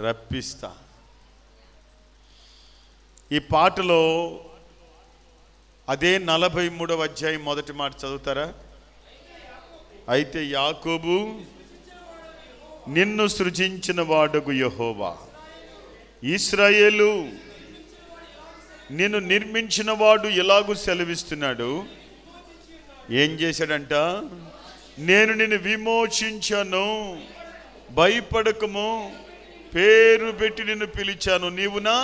రప్పిస్తా. ఈ పాటలో అదే 43వ అధ్యాయం మొదటి మాట చదువుతారా? అయితే యాకోబు నిన్ను సృజించిన వాడగు యెహోవా, ఇశ్రాయేలు నిన్ను నిర్మించిన వాడు ఎలాగూ సెలవిస్తున్నాడు. ఏం చేశాడంట? నేను నిన్ను విమోచించాను, భయపడకము, పేరు పెట్టి నిన్ను పిలిచాను, నీవు నా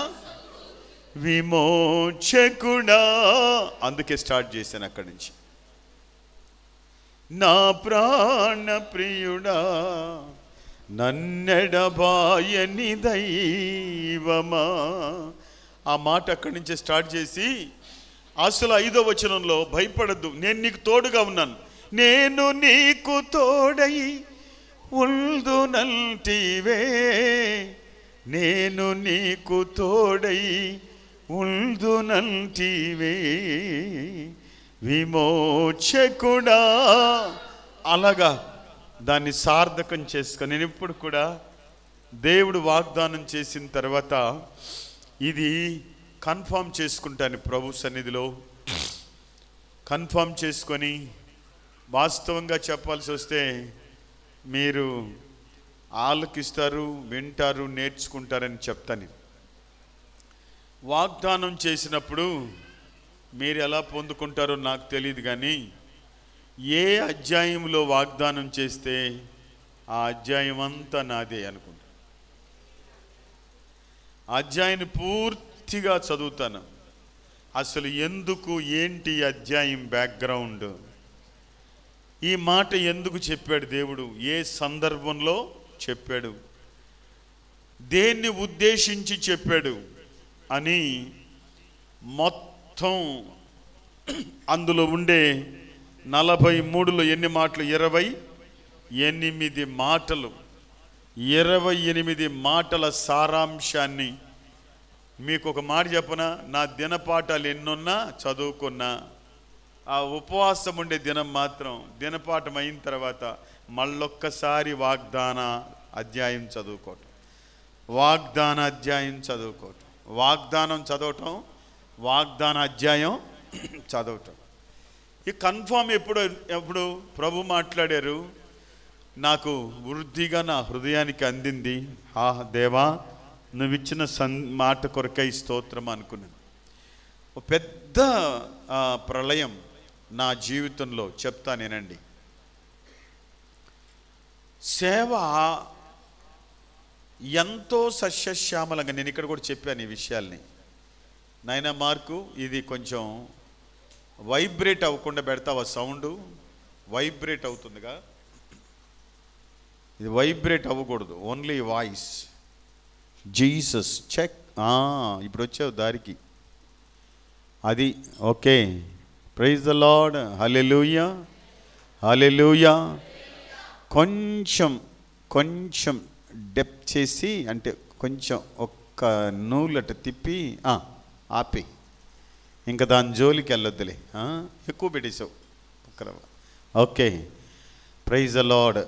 విమోచకుడా. అందుకే స్టార్ట్ చేశాను అక్కడి నుంచి. నా ప్రాణ ప్రియుడా, నన్నెడబాయని దైవమా. ఆ మాట అక్కడి నుంచే స్టార్ట్ చేసి అసలు 5వ వచనంలో భయపడద్దు, నేను నీకు తోడుగా ఉన్నాను, నేను నీకు తోడై ఉందునంటివే, నేను నీకు తోడై ఉందునంటివే విమోచకుడా. అలాగా దాన్ని సార్థకం చేసుకొని నేను ఇప్పుడు కూడా దేవుడు వాగ్దానం చేసిన తర్వాత ఇది కన్ఫర్మ్ చేసుకుంటాను ప్రభు సన్నిధిలో. కన్ఫర్మ్ చేసుకొని వాస్తవంగా చెప్పాల్సి వస్తే మీరు ఆలకిస్తారు, వింటారు, నేర్చుకుంటారని చెప్తాను. వాగ్దానం చేసినప్పుడు మీరు ఎలా పొందుకుంటారో నాకు తెలియదు, కానీ ఏ అధ్యాయంలో వాగ్దానం చేస్తే ఆ అధ్యాయం అంతా నాదే అనుకుంటా. అధ్యాయాన్ని పూర్తిగా చదువుతాను. అసలు ఎందుకు, ఏంటి అధ్యాయం బ్యాక్గ్రౌండ్, ఈ మాట ఎందుకు చెప్పాడు దేవుడు, ఏ సందర్భంలో చెప్పాడు, దేన్ని ఉద్దేశించి చెప్పాడు అని మొత్తం అందులో ఉండే 43లో ఎన్ని మాటలు? 28 మాటలు. 28 మాటల సారాంశాన్ని మీకు ఒక మాట చెప్పనా? నా దినపాఠాలు ఎన్నున్నా చదువుకున్నా, ఆ ఉపవాసం ఉండే దినం మాత్రం దినపాఠం అయిన తర్వాత మళ్ళొక్కసారి వాగ్దాన అధ్యాయం చదువుకోవటం, వాగ్దాన అధ్యాయం చదువుకోవటం, వాగ్దానం చదవటం, వాగ్దాన అధ్యాయం చదవటం. ఈ కన్ఫర్మ్ ఎప్పుడు ప్రభు మాట్లాడారు, నాకు వృద్ధిగా నా హృదయానికి అందింది. దేవా, నువ్వు ఇచ్చిన మాట కొరకై స్తోత్రం అనుకున్నాను. ఒక పెద్ద ప్రళయం నా జీవితంలో చెప్తానేనండి. సేవ ఎంతో సస్యశ్యామలంగా, నేను ఇక్కడ కూడా చెప్పాను ఈ విషయాల్ని. నాయనా మార్కు, ఇది కొంచెం వైబ్రేట్ అవ్వకుండా పెడతావా? సౌండ్ వైబ్రేట్ అవుతుందిగా, ఇది వైబ్రేట్ అవ్వకూడదు, ఓన్లీ వాయిస్. Jesus check. ఇప్పుడు వచ్చావు దారికి, అది okay. Praise the lord. Hallelujah, hallelujah. కొంచెం డెప్ చేసి, అంటే కొంచెం ఒక్క నూలట తిప్పి ఆపి, ఇంకా దాని జోలికి వెళ్ళొద్దులే, ఎక్కువ పెట్టేసావు. ఓకే. Praise the Lord.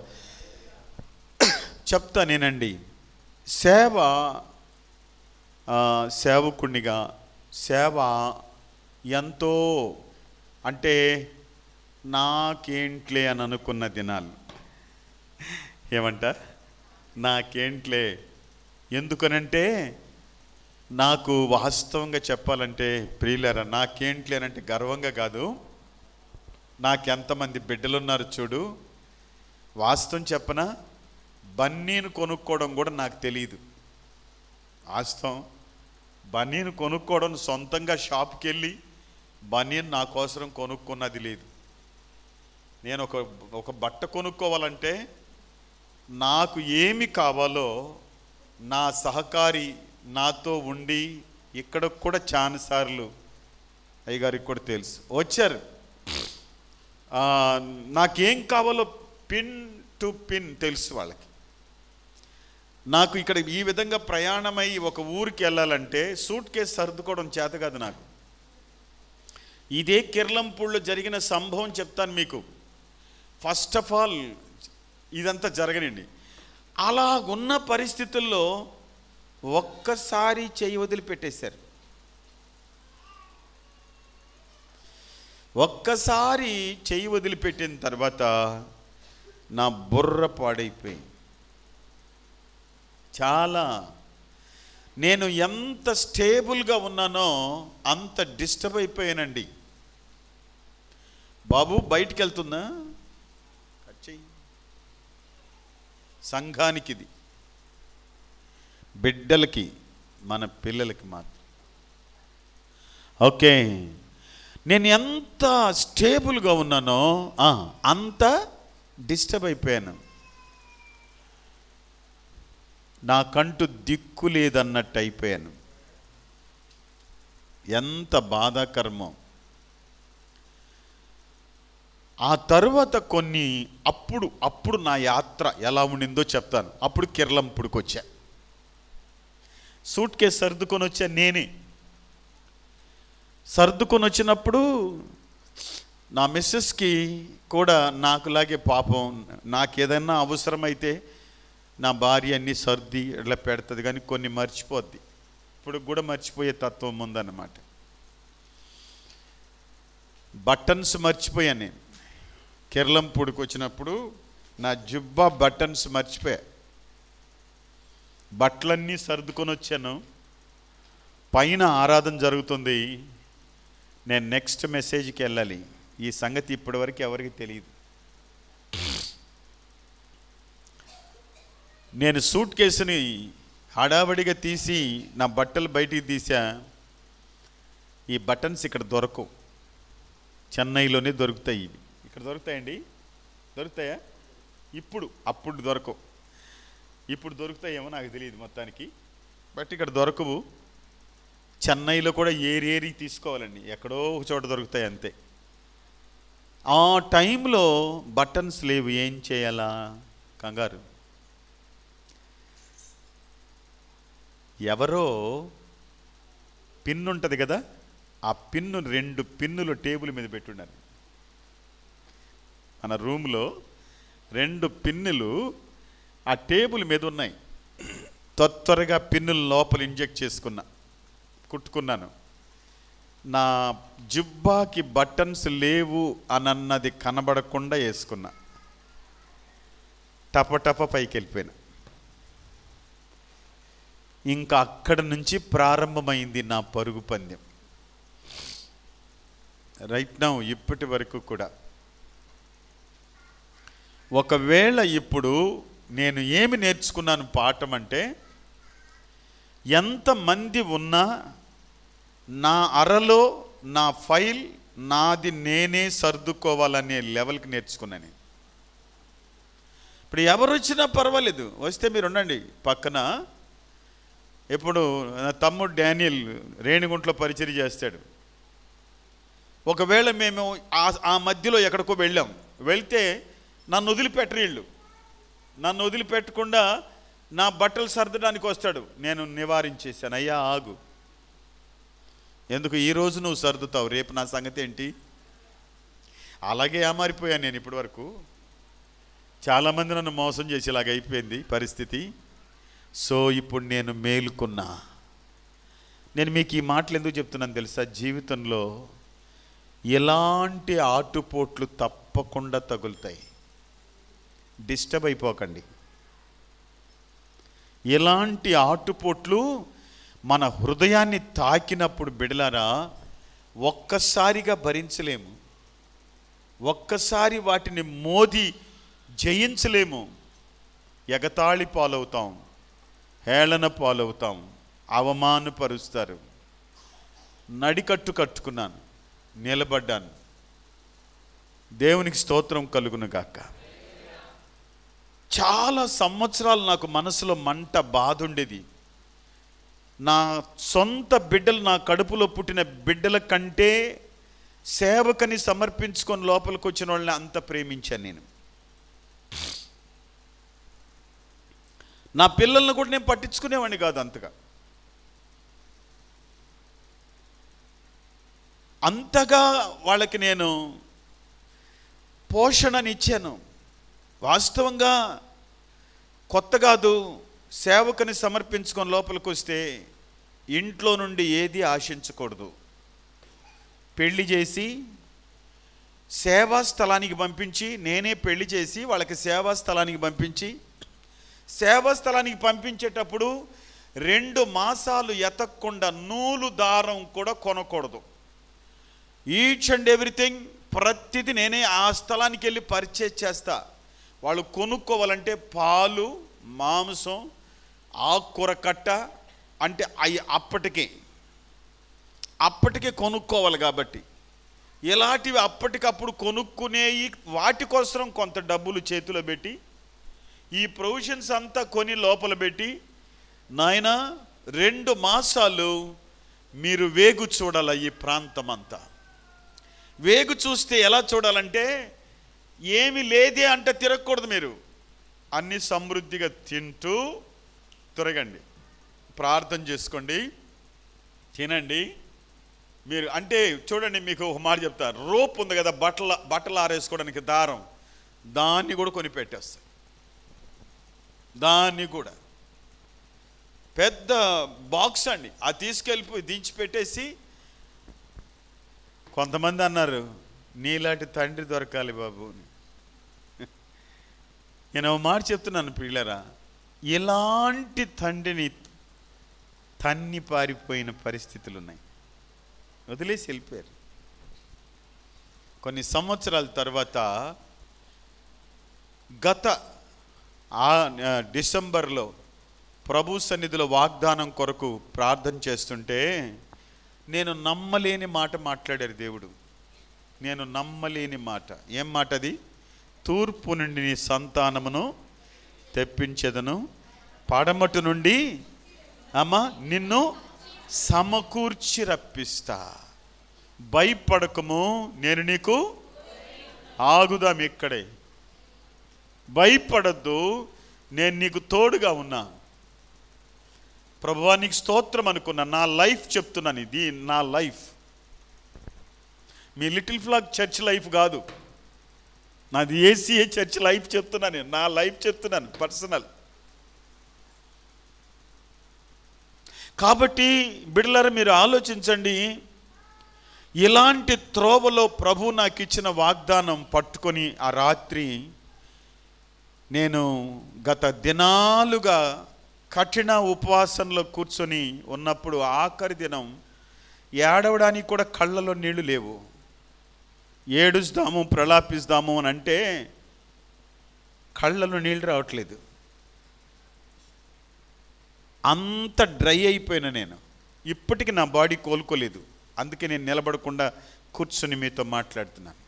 చెప్తా నేనండి. సేవకునిగా సేవ ఎంతో, అంటే నాకేంట్లే అని అనుకున్న దినాలు. ఏమంట? నాకేంట్లే. ఎందుకనంటే నాకు వాస్తవంగా చెప్పాలంటే ప్రియులారా, నాకేంట్లేనంటే గర్వంగా కాదు. నాకెంతమంది బిడ్డలున్నారు చూడు. వాస్తవం చెప్పనా, బన్నీను కొనుక్కోవడం కూడా నాకు తెలియదు. వాస్తవం, బన్నీను కొనుక్కోవడం, సొంతంగా షాప్కి వెళ్ళి బన్నీను నా కోసం కొనుక్కున్నది లేదు. నేను ఒక బట్ట కొనుక్కోవాలంటే నాకు ఏమి కావాలో నా సహకారి నాతో ఉండి, ఇక్కడ కూడా చాలాసార్లు అయ్యగారికి కూడా తెలుసు, వచ్చారు. నాకేం కావాలో పిన్ టు పిన్ తెలుసు వాళ్ళకి. నాకు ఇక్కడ ఈ విధంగా ప్రయాణమై ఒక ఊరికి వెళ్ళాలంటే సూట్ కేసు సర్దుకోవడం చేత కాదు నాకు. ఇదే కిర్లంపూడిలో జరిగిన సంభవం చెప్తాను మీకు. ఫస్ట్ ఆఫ్ ఆల్ ఇదంతా జరగనండి. అలా ఉన్న పరిస్థితుల్లో ఒక్కసారి చెయ్యి వదిలిపెట్టేశారు. ఒక్కసారి చెయ్యి వదిలిపెట్టిన తర్వాత నా బుర్ర పాడైపోయింది. చాలా నేను ఎంత స్టేబుల్గా ఉన్నానో అంత డిస్టర్బ్ అయిపోయానండి. బాబు బయటికి వెళ్తున్నా, కట్ చెయ్యి. సంఘానికి ఇది, బిడ్డలకి, మన పిల్లలకి మాత్రం. ఓకే, నేను ఎంత స్టేబుల్గా ఉన్నానో అంత డిస్టర్బ్ అయిపోయాను. నాకంటూ దిక్కు లేదన్నట్టు అయిపోయాను. ఎంత బాధాకరమో. ఆ తర్వాత కొన్ని అప్పుడు నా యాత్ర ఎలా ఉండిందో చెప్తాను. అప్పుడు కిర్లంపుడికి వచ్చా, సూట్ కేసు సర్దుకొని వచ్చా. నేనే సర్దుకొని వచ్చినప్పుడు నా మిస్సెస్కి కూడా నాకులాగే పాపం, నాకేదైనా అవసరమైతే నా భార్య అన్నీ సర్ది ఇట్లా పెడుతుంది, కానీ కొన్ని మర్చిపోద్ది. ఇప్పుడు కూడా మర్చిపోయే తత్వం ఉందన్నమాట. బటన్స్ మర్చిపోయాను నేను. కిర్లంపూడికి వచ్చినప్పుడు నా జుబ్బా బటన్స్ మర్చిపోయా. బట్టలన్నీ సర్దుకొని వచ్చాను. పైన ఆరాధన జరుగుతుంది, నేను నెక్స్ట్ మెసేజ్కి వెళ్ళాలి. ఈ సంగతి ఇప్పటివరకు ఎవరికి తెలియదు. నేను సూట్ కేసుని హడావడిగా తీసి నా బట్టలు బయటికి తీసా. ఈ బటన్స్ ఇక్కడ దొరకవు, చెన్నైలోనే దొరుకుతాయి. ఇవి ఇక్కడ దొరుకుతాయండి, దొరుకుతాయా? అప్పుడు దొరకవు. ఇప్పుడు దొరుకుతాయేమో నాకు తెలియదు మొత్తానికి, బట్ ఇక్కడ దొరకవు. చెన్నైలో కూడా ఏరి తీసుకోవాలండి, ఎక్కడో ఒక చోట దొరుకుతాయి అంతే. ఆ టైంలో బటన్స్ లేవు, ఏం చేయాలా కంగారు. ఎవరో పిన్ ఉంటుంది కదా, ఆ పిన్ను 2 పిన్నులు టేబుల్ మీద పెట్టున్నారు. మన రూమ్లో 2 పిన్నులు ఆ టేబుల్ మీద ఉన్నాయి. త్వరగా పిన్నులు లోపల ఇంజెక్ట్ చేసుకున్నా, కుట్టుకున్నాను. నా జుబ్బాకి బటన్స్ లేవు అన్నది కనబడకుండా వేసుకున్నా. టపటప పైకి వెళ్ళిపోయినా. ఇంకా అక్కడ నుంచి ప్రారంభమైంది నా పరుగు పందెం. రైట్ నౌ ఇప్పటి వరకు కూడా. ఒకవేళ ఇప్పుడు నేను ఏమి నేర్చుకున్నాను పాఠం అంటే, ఎంతమంది ఉన్నా నా అరలో నా ఫైల్ నాది నేనే సర్దుకోవాలనే లెవెల్కి నేర్చుకున్నాను. ఇప్పుడు ఎవరు వచ్చినా పర్వాలేదు, వస్తే మీరు ఉండండి పక్కన. ఇప్పుడు నా తమ్ముడు డానియల్ రేణిగుంటలో పరిచయం చేస్తాడు. ఒకవేళ మేము ఆ మధ్యలో ఎక్కడికో వెళ్తే నన్ను వదిలిపెట్టరు వీళ్ళు. నన్ను వదిలిపెట్టకుండా నా బట్టలు సర్దడానికి వస్తాడు. నేను నివారించేశాను, అయ్యా ఆగు, ఎందుకు ఈరోజు నువ్వు సర్దుతావు, రేపు నా సంగతి ఏంటి? అలాగే ఏమారిపోయాను నేను ఇప్పటి వరకు. చాలామంది నన్ను మోసం చేసి ఇలాగ అయిపోయింది పరిస్థితి. సో ఇప్పుడు నేను మేలుకున్నా. నేను మీకు ఈ మాటలు ఎందుకు చెప్తున్నాను తెలుసా? జీవితంలో ఎలాంటి ఆటుపోట్లు తప్పకుండా తగులుతాయి, డిస్టర్బ్ అయిపోకండి. ఎలాంటి ఆటుపోట్లు మన హృదయాన్ని తాకినప్పుడు బిడలారా ఒక్కసారిగా భరించలేము, ఒక్కసారి వాటిని మోది జయించలేము. ఎగతాళి పాలవుతాం, హేళన పాలవుతాం, అవమానపరుస్తారు. నడికట్టు కట్టుకున్నాను, నిలబడ్డాను. దేవునికి స్తోత్రం కలుగును గాక. చాలా సంవత్సరాలు నాకు మనసులో మంట, బాధ ఉండేది. నా సొంత బిడ్డలు, నా కడుపులో పుట్టిన బిడ్డల కంటే సేవకని సమర్పించుకొని లోపలికి వచ్చిన వాళ్ళని అంత ప్రేమించాను నేను. నా పిల్లలను కూడా నేను పట్టించుకునేవాడిని కాదు అంతగా. అంతగా వాళ్ళకి నేను పోషణనిచ్చాను. వాస్తవంగా కొత్త కాదు, సేవకుని సమర్పించుకొని లోపలికి వస్తే ఇంట్లో నుండి ఏది ఆశించకూడదు. పెళ్లి చేసి సేవా స్థలానికి పంపించి, నేనే పెళ్లి చేసి వాళ్ళకి సేవా స్థలానికి పంపించి, సేవా స్థలానికి పంపించేటప్పుడు 2 మాసాలు ఎతక్కుండా నూలు దారం కూడా కొనకూడదు. ఈచ్ అండ్ ఎవ్రీథింగ్, ప్రతిదీ నేనే ఆ స్థలానికి వెళ్ళి పర్చేజ్ చేస్తా. వాళ్ళు కొనుక్కోవాలంటే పాలు, మాంసం, ఆకుకూర కట్ట అంటే అవి అప్పటికే కొనుక్కోవాలి. కాబట్టి ఇలాంటివి అప్పటికప్పుడు కొనుక్కునేవి, వాటి కోసం కొంత డబ్బులు చేతిలో పెట్టి ఈ ప్రొవిజన్స్ అంతా కొని లోపల పెట్టి, నాయనా 2 మాసాలు మీరు వేగు చూడాలి. ఈ ప్రాంతం అంతా వేగు చూస్తే ఎలా చూడాలంటే, ఏమి లేదే అంటే తిరగకూడదు. మీరు అన్ని సమృద్ధిగా తింటూ తిరగండి, ప్రార్థన చేసుకోండి, తినండి. మీరు అంటే చూడండి, మీకు ఒక మాట చెప్తా. రోప్ ఉంది కదా, బట్టలు ఆరేసుకోవడానికి దారం, దాన్ని కూడా కొని పెట్టేస్తారు. దాన్ని కూడా పెద్ద బాక్స్ అండి, అది తీసుకెళ్ళిపోయి దించి పెట్టేసి, కొంతమంది అన్నారు, నీలాంటి తండ్రి దొరకాలి బాబు. నేను ఒక మాట చెప్తున్నాను ప్రియులారా, ఇలాంటి తండ్రిని తన్ని పారిపోయిన పరిస్థితులు ఉన్నాయి. వదిలేసి వెళ్ళిపోయారు. కొన్ని సంవత్సరాల తర్వాత గత డిసెంబర్లో ప్రభు సన్నిధిలో వాగ్దానం కొరకు ప్రార్థన చేస్తుంటే నేను నమ్మలేని మాట మాట్లాడారు దేవుడు. నేను నమ్మలేని మాట. ఏం మాట అది? తూర్పు నుండి నీ సంతానమును తెప్పించెదను, పడమటి నుండి నిన్ను సమకూర్చి రప్పిస్తా, భయపడకము, నేను నీకు ఆగుదాం ఇక్కడే, భయపడద్దు, నేను నీకు తోడుగా ఉన్నా. ప్రభువా నీకు స్తోత్రం అనుకున్నా. నా లైఫ్ చెప్తున్నాను, ఇది నా లైఫ్. మీ లిటిల్ ఫ్లాగ్ చర్చ్ లైఫ్ కాదు, నాది ఏసీఏ చర్చ్ లైఫ్ చెప్తున్నాను. నా లైఫ్ చెప్తున్నాను, పర్సనల్. కాబట్టి బిడ్డలారా, మీరు ఆలోచించండి. ఇలాంటి త్రోవలో ప్రభు నాకు ఇచ్చిన వాగ్దానం పట్టుకొని ఆ రాత్రి నేను గత దినాలుగా కఠిన ఉపవాసంలో కూర్చొని ఉన్నప్పుడు ఆఖరి దినం ఏడవడానికి కూడా కళ్ళలో నీళ్లు లేవు. ఏడుస్తాము, ప్రలాపిస్తాము అని అంటే కళ్ళలో నీళ్ళు రావట్లేదు. అంత డ్రై అయిపోయిన నేను. ఇప్పటికీ నా బాడీ కోలుకోలేదు. అందుకే నేను నిలబడకుండా కూర్చొని మీతో మాట్లాడుతున్నాను.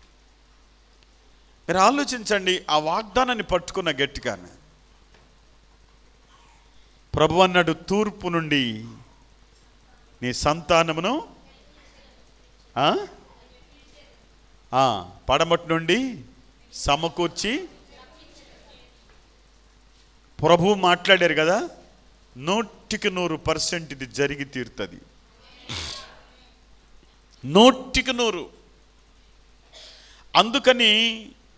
మీరు ఆలోచించండి, ఆ వాగ్దానాన్ని పట్టుకున్న గట్టిగానే ప్రభు అన్నాడు, తూర్పు నుండి నీ సంతానమును, పడమటి నుండి సమకూర్చి. ప్రభు మాట్లాడారు కదా, 100% ఇది జరిగి తీరుతుంది. 100%. అందుకని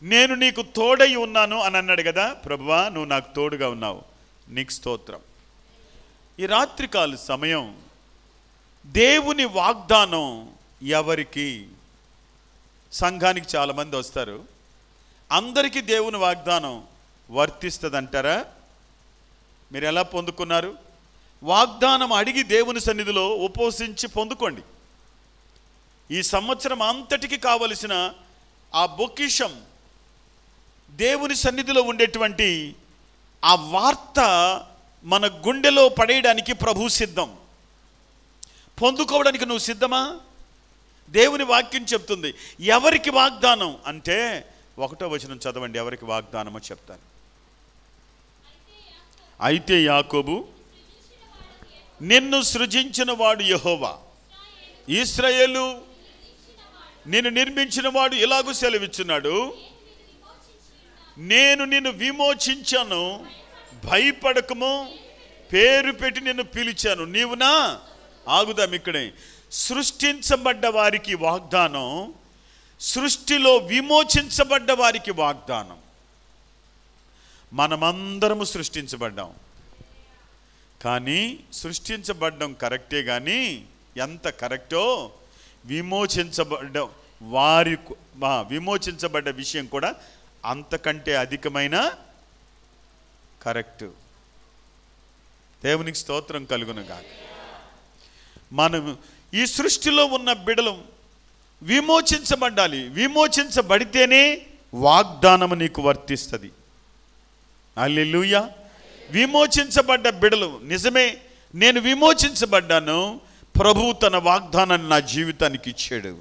నేను నీకు తోడై ఉన్నాను అని అన్నాడు కదా. ప్రభువా నువ్వు నాకు తోడుగా ఉన్నావు, నీకు స్తోత్రం. ఈ రాత్రికాల సమయం దేవుని వాగ్దానం ఎవరికి? సంఘానికి చాలామంది వస్తారు, అందరికీ దేవుని వాగ్దానం వర్తిస్తుంది అంటారా? మీరు ఎలా పొందుకున్నారు? వాగ్దానం అడిగి దేవుని సన్నిధిలో ఉపవసించి పొందుకోండి. ఈ సంవత్సరం అంతటికి కావలసిన ఆ బొకిషం, దేవుని సన్నిధిలో ఉండేటువంటి ఆ వార్త మన గుండెలో పడేయడానికి ప్రభు సిద్ధం. పొందుకోవడానికి నువ్వు సిద్ధమా? దేవుని వాక్యం చెప్తుంది. ఎవరికి వాగ్దానం అంటే 1వ వచనం చదవండి. ఎవరికి వాగ్దానమో చెప్తాను. అయితే యాకోబు, నిన్ను సృజించిన వాడు యెహోవా, ఇశ్రాయేలు నిన్ను నిర్మించిన వాడు ఇలాగూ సెలవిచ్చున్నాడు, నేను నిన్ను విమోచించాను, భయపడకము, పేరు పెట్టి నిన్ను పిలిచాను, నీవు నా. ఆగుదాం ఇక్కడే. సృష్టించబడ్డ వారికి వాగ్దానం, సృష్టిలో విమోచించబడ్డ వారికి వాగ్దానం. మనమందరము సృష్టించబడ్డాం. కానీ సృష్టించబడ్డం కరెక్టే, కానీ ఎంత కరెక్టో విమోచించబడ్డ విషయం కూడా అంతకంటే అధికమైన కరెక్ట్. దేవునికి స్తోత్రం కలుగును గాక. మనం ఈ సృష్టిలో ఉన్న బిడ్డలు విమోచించబడాలి. విమోచించబడితేనే వాగ్దానము నీకు వర్తిస్తుంది. హల్లెలూయా. విమోచించబడ్డ బిడ్డలు, నిజమే నేను విమోచించబడ్డాను, ప్రభువు తన వాగ్దానాన్ని నా జీవితానికి ఇచ్చాడు.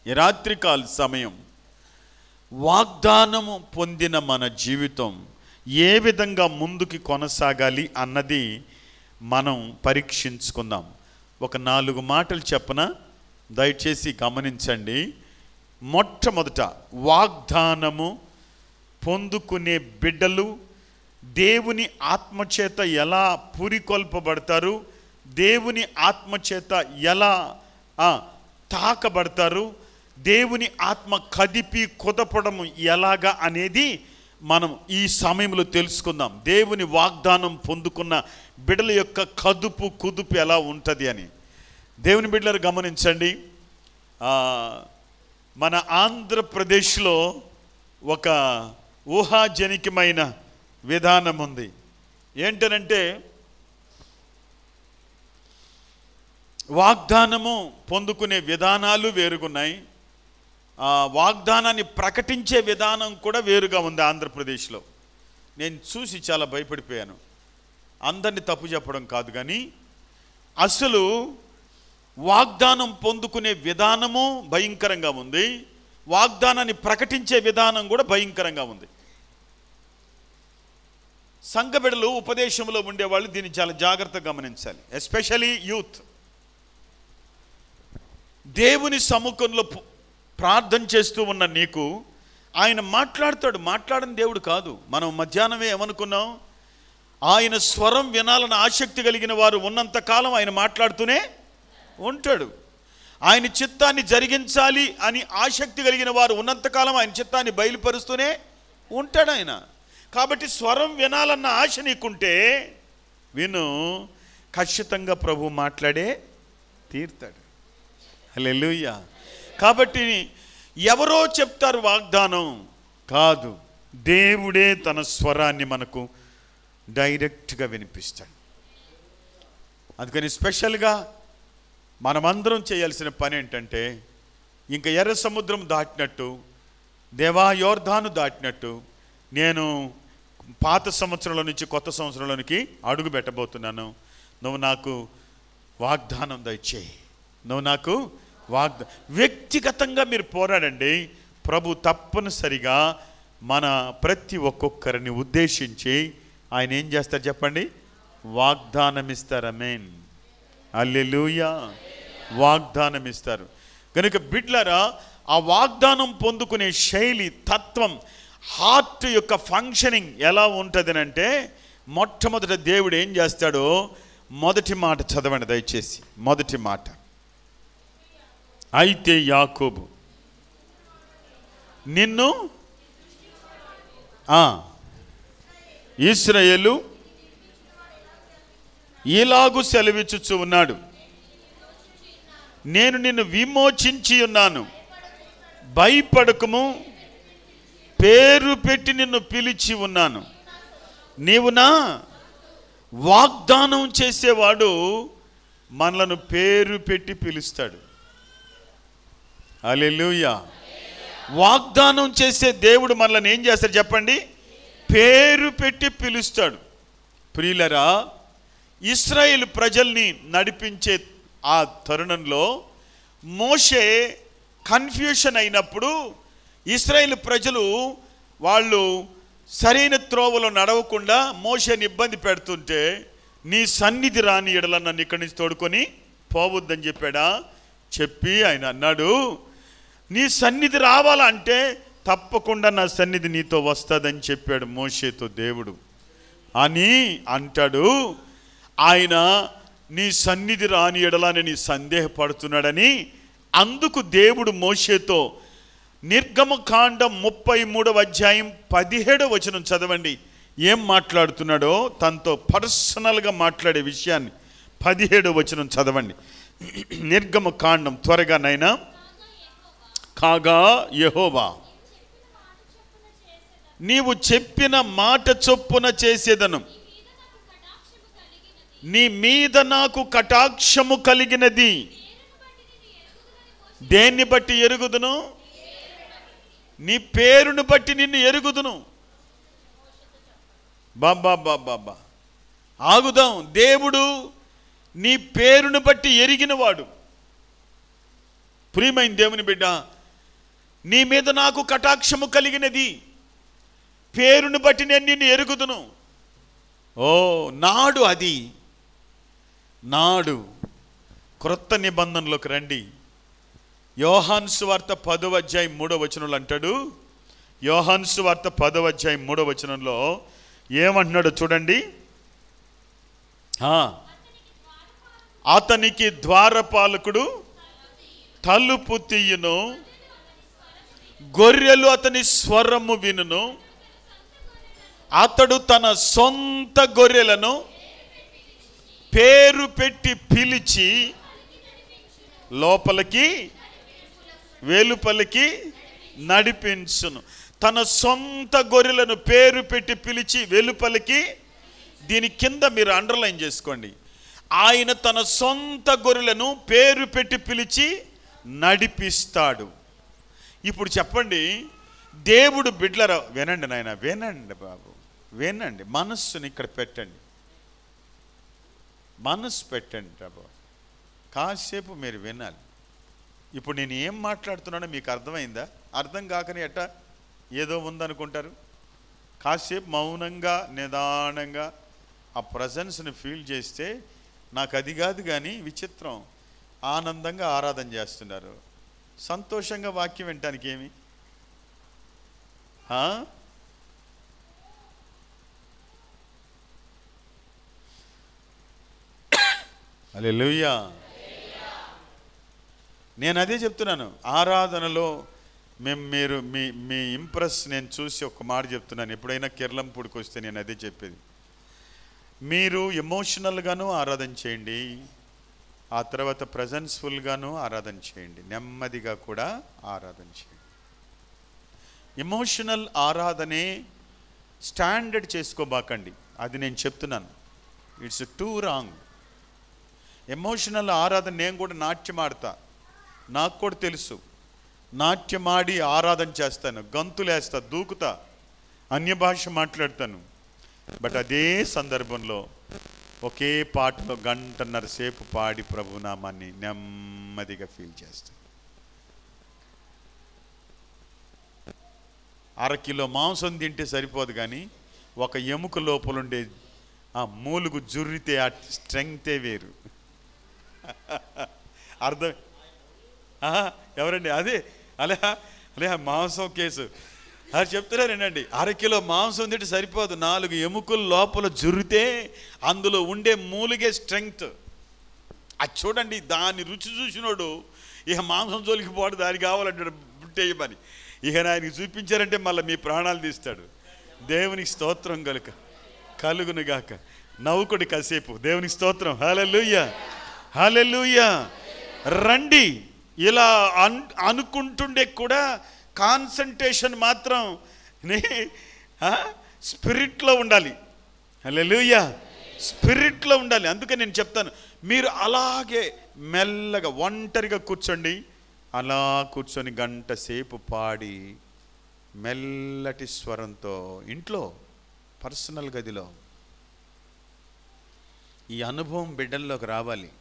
ఈ రాత్రికాల సమయం వాగ్దానము పొందిన మన జీవితం ఏ విధంగా ముందుకి కొనసాగాలి అన్నది మనం పరీక్షించుకుందాం. ఒక 4 మాటలు చెప్పన, దయచేసి గమనించండి. మొట్టమొదట, వాగ్దానము పొందుకునే బిడ్డలు దేవుని ఆత్మచేత ఎలా పురికొల్పబడతారు, దేవుని ఆత్మచేత ఎలా తాకబడతారు, దేవుని ఆత్మ కదిపి కుదపడం ఎలాగా అనేది మనం ఈ సమయంలో తెలుసుకుందాం. దేవుని వాగ్దానం పొందుకున్న బిడ్డల యొక్క కుదుపు ఎలా ఉంటుంది అని. దేవుని బిడ్డలు గమనించండి. మన ఆంధ్రప్రదేశ్లో ఒక ఊహాజనికమైన విధానం ఉంది. ఏంటనంటే, వాగ్దానము పొందుకునే విధానాలు వేరుగున్నాయి, వాగ్దానాన్ని ప్రకటించే విధానం కూడా వేరుగా ఉంది ఆంధ్రప్రదేశ్లో. నేను చూసి చాలా భయపడిపోయాను. అందరినీ తప్పు చెప్పడం కాదు, కానీ అసలు వాగ్దానం పొందుకునే విధానము భయంకరంగా ఉంది, వాగ్దానాన్ని ప్రకటించే విధానం కూడా భయంకరంగా ఉంది. సంఘ బిడ్డలు, ఉపదేశంలో ఉండేవాళ్ళు దీన్ని చాలా జాగ్రత్తగా గమనించాలి. Especially youth. దేవుని సముఖంలో ప్రార్థన చేస్తూ ఉన్న నీకు ఆయన మాట్లాడతాడు. మాట్లాడని దేవుడు కాదు. మనం మధ్యాహ్నమే ఏమనుకున్నాం? ఆయన స్వరం వినాలని ఆసక్తి కలిగిన వారు ఉన్నంతకాలం ఆయన మాట్లాడుతూనే ఉంటాడు. ఆయన చిత్తాన్ని జరిగించాలి అని ఆసక్తి కలిగిన వారు ఉన్నంతకాలం ఆయన చిత్తాన్ని బయలుపరుస్తూనే ఉంటాడు ఆయన. కాబట్టి స్వరం వినాలన్న ఆశ నీకుంటే విను, ఖచ్చితంగా ప్రభు మాట్లాడే తీరుతాడు. హల్లెలూయా. కాబట్టి ఎవరో చెప్తారు వాగ్దానం కాదు, దేవుడే తన స్వరాన్ని మనకు డైరెక్ట్గా వినిపిస్తాడు. అందుకని స్పెషల్గా మనమందరం చేయాల్సిన పని ఏంటంటే, ఇంకా ఎర్ర సముద్రం దాటినట్టు, దేవా యోర్దాను దాటినట్టు నేను పాత సంవత్సరంలో నుంచి కొత్త సంవత్సరంలోనికి అడుగు పెట్టబోతున్నాను. నువ్వు నాకు వాగ్దానం దయచేయి, నువ్వు నాకు వ్యక్తిగతంగా మీరు పోరాడండి. ప్రభు తప్పనిసరిగా మన ప్రతి ఒక్కొక్కరిని ఉద్దేశించి ఆయన ఏం చేస్తారు చెప్పండి? వాగ్దానం ఇస్తారు. ఆమేన్. హల్లెలూయా. వాగ్దానం ఇస్తారు. కనుక బిడ్డలారా, ఆ వాగ్దానం పొందుకునే శైలి, తత్వం, హార్ట్ యొక్క ఫంక్షనింగ్ ఎలా ఉంటుంది అంటే, మొట్టమొదట దేవుడు ఏం చేస్తాడో మొదటి మాట చదవండి దయచేసి. మొదటి మాట, అయితే యాకోబు నిన్ను ఇశ్రాయేలు ఇలాగు సెలవిచ్చుచు ఉన్నాడు, నేను నిన్ను విమోచించి ఉన్నాను, భయపడకము, పేరు పెట్టి నిన్ను పిలిచి ఉన్నాను. నీవు నా వాగ్దానం చేసేవాడు మనలను పేరు పెట్టి పిలుస్తాడు. హల్లెలూయా. వాగ్దానం చేసే దేవుడు మనల్ని ఏం చేస్తాడు చెప్పండి? పేరు పెట్టి పిలుస్తాడు. ప్రియులరా, ఇశ్రాయేలు ప్రజల్ని నడిపించే ఆ తరుణంలో మోషే కన్ఫ్యూషన్ అయినప్పుడు, ఇశ్రాయేలు ప్రజలు వాళ్ళు సరైన త్రోవలో నడవకుండా మోషేని ఇబ్బంది పెడుతుంటే, నీ సన్నిధి రాని ఎడల నన్ను ఇక్కడి నుంచి తోడుకొని పోవద్దని చెప్పాడా? చెప్పి ఆయన అన్నాడు, నీ సన్నిధి రావాలంటే తప్పకుండా నా సన్నిధి నీతో వస్తుందని చెప్పాడు మోషేతో దేవుడు అని అంటాడు. ఆయన నీ సన్నిధి రాని ఎడలని సందేహపడుతున్నాడని, అందుకు దేవుడు మోషేతో నిర్గమకాండం 33వ అధ్యాయం 17వ వచనం చదవండి. ఏం మాట్లాడుతున్నాడో తనతో పర్సనల్గా మాట్లాడే విషయాన్ని 17వ వచనం చదవండి. నిర్గమ కాండం త్వరగా నైనా. కాగా యెహోవా, నీవు చెప్పిన మాట చొప్పున చేసేదను. నీ మీద నాకు కటాక్షము కలిగినది. దేన్ని బట్టి ఎరుగుదును? నీ పేరును బట్టి నిన్ను ఎరుగుదును. బాబా బాబా ఆగుదాం. దేవుడు నీ పేరును బట్టి ఎరిగినవాడు. ప్రియమైన దేవుని బిడ్డ, నీ మీద నాకు కటాక్షము కలిగినది, పేరును బట్టి నేను నిన్ను ఎరుగుదును. ఓ నాడు, అది నాడు. క్రొత్త నిబంధనలోకి రండి. యోహాను సువార్త 10వ అధ్యాయం 3వ వచనంలో అంటాడు. యోహాను సువార్త 10వ అధ్యాయం 3వ వచనంలో ఏమంటున్నాడు చూడండి. అతనికి ద్వారపాలకుడు తలుపు తీయును, గొర్రెలు అతని స్వరము వినును. అతడు తన సొంత గొర్రెలను పేరు పెట్టి పిలిచి లోపలికి వెలుపలికి నడిపించును. తన సొంత గొర్రెలను పేరు పెట్టి పిలిచి వెలుపలికి. దీని కింద మీరు అండర్లైన్ చేసుకోండి. ఆయన తన సొంత గొర్రెలను పేరు పెట్టి పిలిచి నడిపిస్తాడు. ఇప్పుడు చెప్పండి, దేవుడు బిడ్డలారా వినండి నాయన, వినండి బాబు, వినండి. మనస్సుని ఇక్కడ పెట్టండి, మనస్సు పెట్టండి బాబు. కాసేపు మీరు వినాలి. ఇప్పుడు నేను ఏం మాట్లాడుతున్నానో మీకు అర్థమైందా? అర్థం కాకని ఎట్టా ఏదో ఉందనుకుంటారు. కాసేపు మౌనంగా నిదానంగా ఆ ప్రజెన్స్ని ఫీల్ చేస్తే నాకు అది కాదు. కానీ విచిత్రం, ఆనందంగా ఆరాధన చేస్తున్నారు, సంతోషంగా వాక్యం వినటానికి ఏమి? హల్లెలూయా. నేను అదే చెప్తున్నాను. ఆరాధనలో మీరు మీ ఇంప్రెస్ నేను చూసి ఒక మాట చెప్తున్నాను. ఎప్పుడైనా కిర్లంపూడికి వస్తే నేను అదే చెప్పేది. మీరు ఎమోషనల్గాను ఆరాధన చేయండి, ఆ తర్వాత ప్రజెన్స్ఫుల్గాను ఆరాధన చేయండి, నెమ్మదిగా కూడా ఆరాధన చేయండి. ఎమోషనల్ ఆరాధనే స్టాండర్డ్ చేసుకోబాకండి, అది నేను చెప్తున్నాను. It's two wrong. ఎమోషనల్ ఆరాధన, నేను కూడా నాట్యం ఆడతా, నాకు కూడా తెలుసు. నాట్యమాడి ఆరాధన చేస్తాను, గంతులేస్తా, దూకుతా, అన్య భాష మాట్లాడతాను. బట్ అదే సందర్భంలో ఒకే పాటలో 1.5 సేపు పాడి ప్రభునామాన్ని నెమ్మదిగా ఫీల్ చేస్తాను. 1/2 కిలో మాంసం తింటే సరిపోదు, కానీ ఒక ఎముక లోపలుండే ఆ మూలుగు జుర్రితే ఆ స్ట్రెంగ్తే వేరు. అర్థం? ఎవరండి అదే అలే మాంసం కేసు అది చెప్తున్నారేనండి. 1/2 కిలో మాంసం తింటే సరిపోదు, 4 ఎముకలు లోపల జురితే అందులో ఉండే మూలిగే స్ట్రెంగ్త్. అది చూడండి, దాన్ని రుచి చూసినోడు ఇక మాంసం జోలికి పోడు, దానికి కావాలంటాడు బుట్టేయమని. ఇక ఆయనకి చూపించారంటే మళ్ళీ మీ ప్రాణాలు తీస్తాడు. దేవునికి స్తోత్రం కలుగునుగాక. నవ్వుకుడి కాసేపు, దేవునికి స్తోత్రం. హల్లెలూయా, హల్లెలూయా. రండి. ఇలా అనుకుంటుండే కూడా కాన్సంట్రేషన్ మాత్రం స్పిరిట్లో ఉండాలి. హల్లెలూయా, స్పిరిట్లో ఉండాలి. అందుకే నేను చెప్తాను, మీరు అలాగే మెల్లగా ఒంటరిగా కూర్చోండి. అలా కూర్చొని 1 గంట సేపు పాడి మెల్లటి స్వరంతో ఇంట్లో పర్సనల్ గదిలో ఈ అనుభవం బిడ్డల్లోకి రావాలి.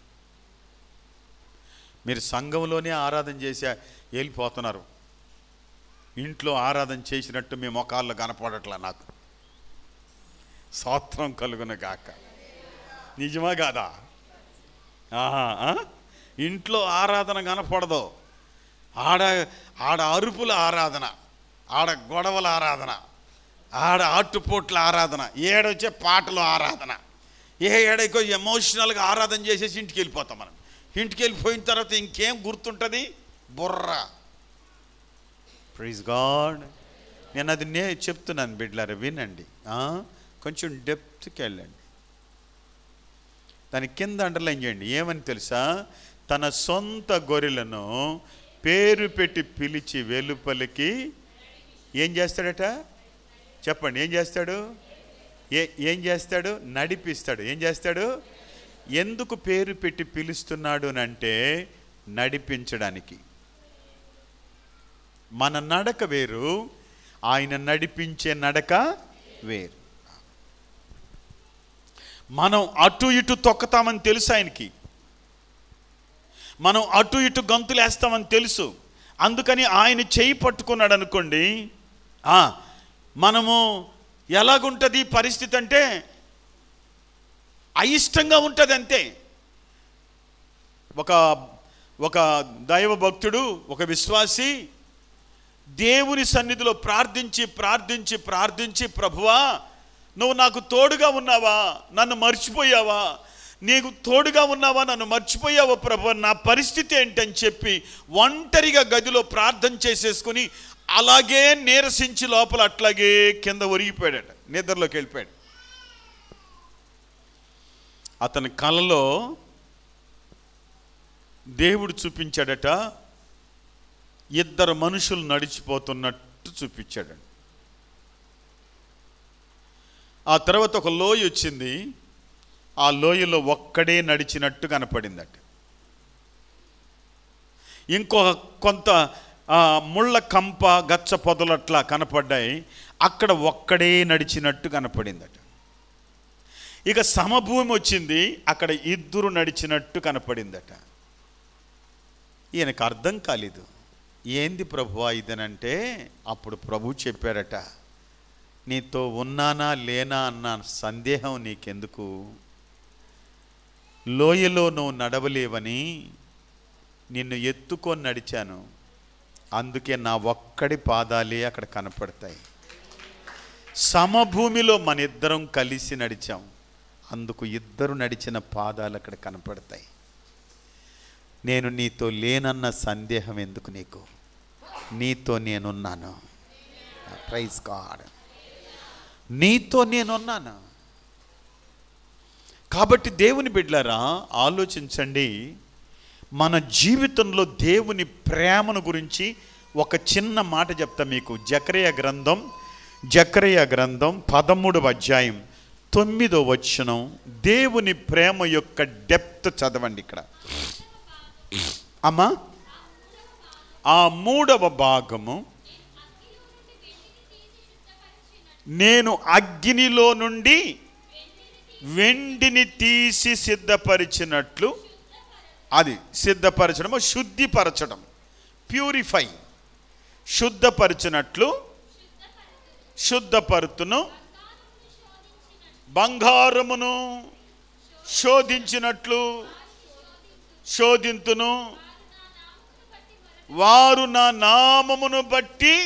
మీరు సంఘంలోనే ఆరాధన చేసి వెళ్ళిపోతున్నారు, ఇంట్లో ఆరాధన చేసినట్టు మీ మొఖాల్లో కనపడట్లా. నాకు స్తోత్రం కలుగును గాక. నిజమా కాదా? ఇంట్లో ఆరాధన కనపడదు. ఆడ అరుపుల ఆరాధన, ఆడ గొడవల ఆరాధన, ఆడ ఆటుపోట్ల ఆరాధన, ఏడొచ్చే పాటల ఆరాధన, ఏడైకో ఎమోషనల్గా ఆరాధన చేసేసి ఇంటికి వెళ్ళిపోతాం. మనం ఇంటికి వెళ్ళిపోయిన తర్వాత ఇంకేం గుర్తుంటుంది? బుర్ర. Praise God. నేను అది చెప్తున్నాను బిడ్డలారా, వినండి. కొంచెం డెప్త్కి వెళ్ళండి. దాని కింద అండర్లైన్ చేయండి. ఏమని తెలుసా? తన సొంత గొర్రెలను పేరు పెట్టి పిలిచి వెలుపలికి ఏం చేస్తాడట? చెప్పండి, ఏం చేస్తాడు? ఏం చేస్తాడు? నడిపిస్తాడు. ఏం చేస్తాడు? ఎందుకు పేరు పెట్టి పిలుస్తున్నాడు అంటే నడిపించడానికి. మన నడక వేరు, ఆయన నడిపించే నడక వేరు. మనం అటు ఇటు తొక్కుతామని తెలుసు ఆయనకి, మనం అటు ఇటు గంతులు వేస్తామని తెలుసు. అందుకని ఆయన చేయి పట్టుకున్నాడు అనుకోండి, మనము ఎలాగుంటుంది పరిస్థితి అంటే అయిష్టంగా ఉంటుంది అంతే. ఒక దైవ భక్తుడు, ఒక విశ్వాసి దేవుని సన్నిధిలో ప్రార్థించి ప్రభువా నువ్వు నాకు తోడుగా ఉన్నావా, నన్ను మర్చిపోయావా, నీకు తోడుగా ఉన్నావా, నన్ను మర్చిపోయావా ప్రభువా, నా పరిస్థితి ఏంటని చెప్పి ఒంటరిగా గదిలో ప్రార్థన చేసేసుకుని అలాగే నీరసించి లోపల అట్లాగే కింద ఒరిగిపోయాడట, నిద్రలోకి వెళ్ళిపోయాడు. అతని కలలో దేవుడు చూపించాడట, ఇద్దరు మనుషులు నడిచిపోతున్నట్టు చూపించాడు. ఆ తర్వాత ఒక లోయ వచ్చింది, ఆ లోయలో ఒక్కడే నడిచినట్టు కనపడిందట. కొంత ముళ్ళ కంప గచ్చ పొదలట్లా కనపడ్డాయి, అక్కడ ఒక్కడే నడిచినట్టు కనపడిందట. ఇక సమభూమి వచ్చింది, అక్కడ ఇద్దరు నడిచినట్టు కనపడిందట. ఈయనకు అర్థం కాలేదు, ఏంది ప్రభువా ఇదనంటే అప్పుడు ప్రభు చెప్పారట, నీతో ఉన్నానా లేనా అన్న సందేహం నీకెందుకు, లోయలో నువ్వు నడవలేవని నిన్ను ఎత్తుకొని నడిచాను, అందుకే నా ఒక్కడి పాదాలే అక్కడ కనపడతాయి. సమభూమిలో మన ఇద్దరం కలిసి నడిచాం, అందుకు ఇద్దరు నడిచిన పాదాలు అక్కడ కనపడతాయి. నేను నీతో లేనన్న సందేహం ఎందుకు నీకు, నీతో నేనున్నాను. ప్రైజ్ గాడ్, నీతో నేనున్నాను. కాబట్టి దేవుని బిడ్డలారా ఆలోచించండి, మన జీవితంలో దేవుని ప్రేమను గురించి ఒక చిన్న మాట చెప్తా మీకు. జకరియా గ్రంథం 13వ అధ్యాయం 9వ వచనం, దేవుని ప్రేమ యొక్క డెప్త్ చదవండి. ఇక్కడ అమ్మా ఆ 3వ భాగము, నేను అగ్నిలో నుండి వెండిని తీసి సిద్ధపరిచినట్లు, అది సిద్ధపరచడము శుద్ధిపరచడం, ప్యూరిఫై, శుద్ధపరిచినట్లు శుద్ధపరుతును, బంగారమును శోధించినట్లు శోధింతును, వారు నా నామమును బట్టి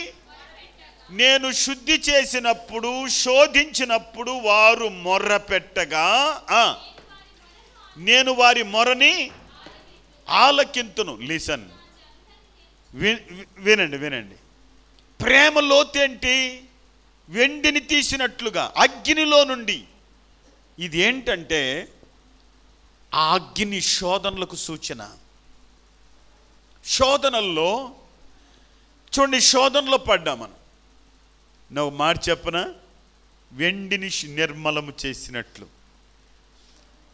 నేను శుద్ధి చేసినప్పుడు శోధించినప్పుడు వారు మొర్ర పెట్టగా నేను వారి మొరని ఆలకింతును. లిసన్, వినండి. ప్రేమ లోతేంటి? వెండిని తీసినట్లుగా అగ్నిలో నుండి. ఇది ఏంటంటే ఆ అగ్ని శోధనలకు సూచన. శోధనల్లో చూడండి, శోధనలో పడ్డా మనం. నువ్వు మాట చెప్పన, వెండిని నిర్మలము చేసినట్లు,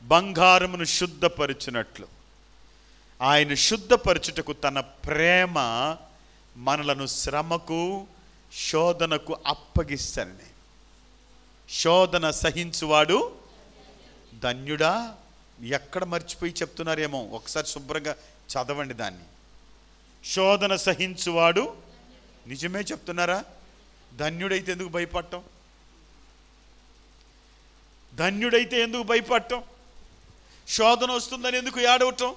బంగారమును శుద్ధపరిచినట్లు, ఆయన శుద్ధపరచుటకు తన ప్రేమ మనలను శ్రమకు శోధనకు అప్పగిస్తానని. శోధన సహించువాడు ధన్యుడా. ఎక్కడ మర్చిపోయి చెప్తున్నారేమో, ఒకసారి శుభ్రంగా చదవండి దాన్ని. శోధన సహించువాడు, నిజమే చెప్తున్నారా? ధన్యుడైతే ఎందుకు భయపడటం? ధన్యుడైతే ఎందుకు భయపడటం? శోధన వస్తుందని ఎందుకు ఏడవటం?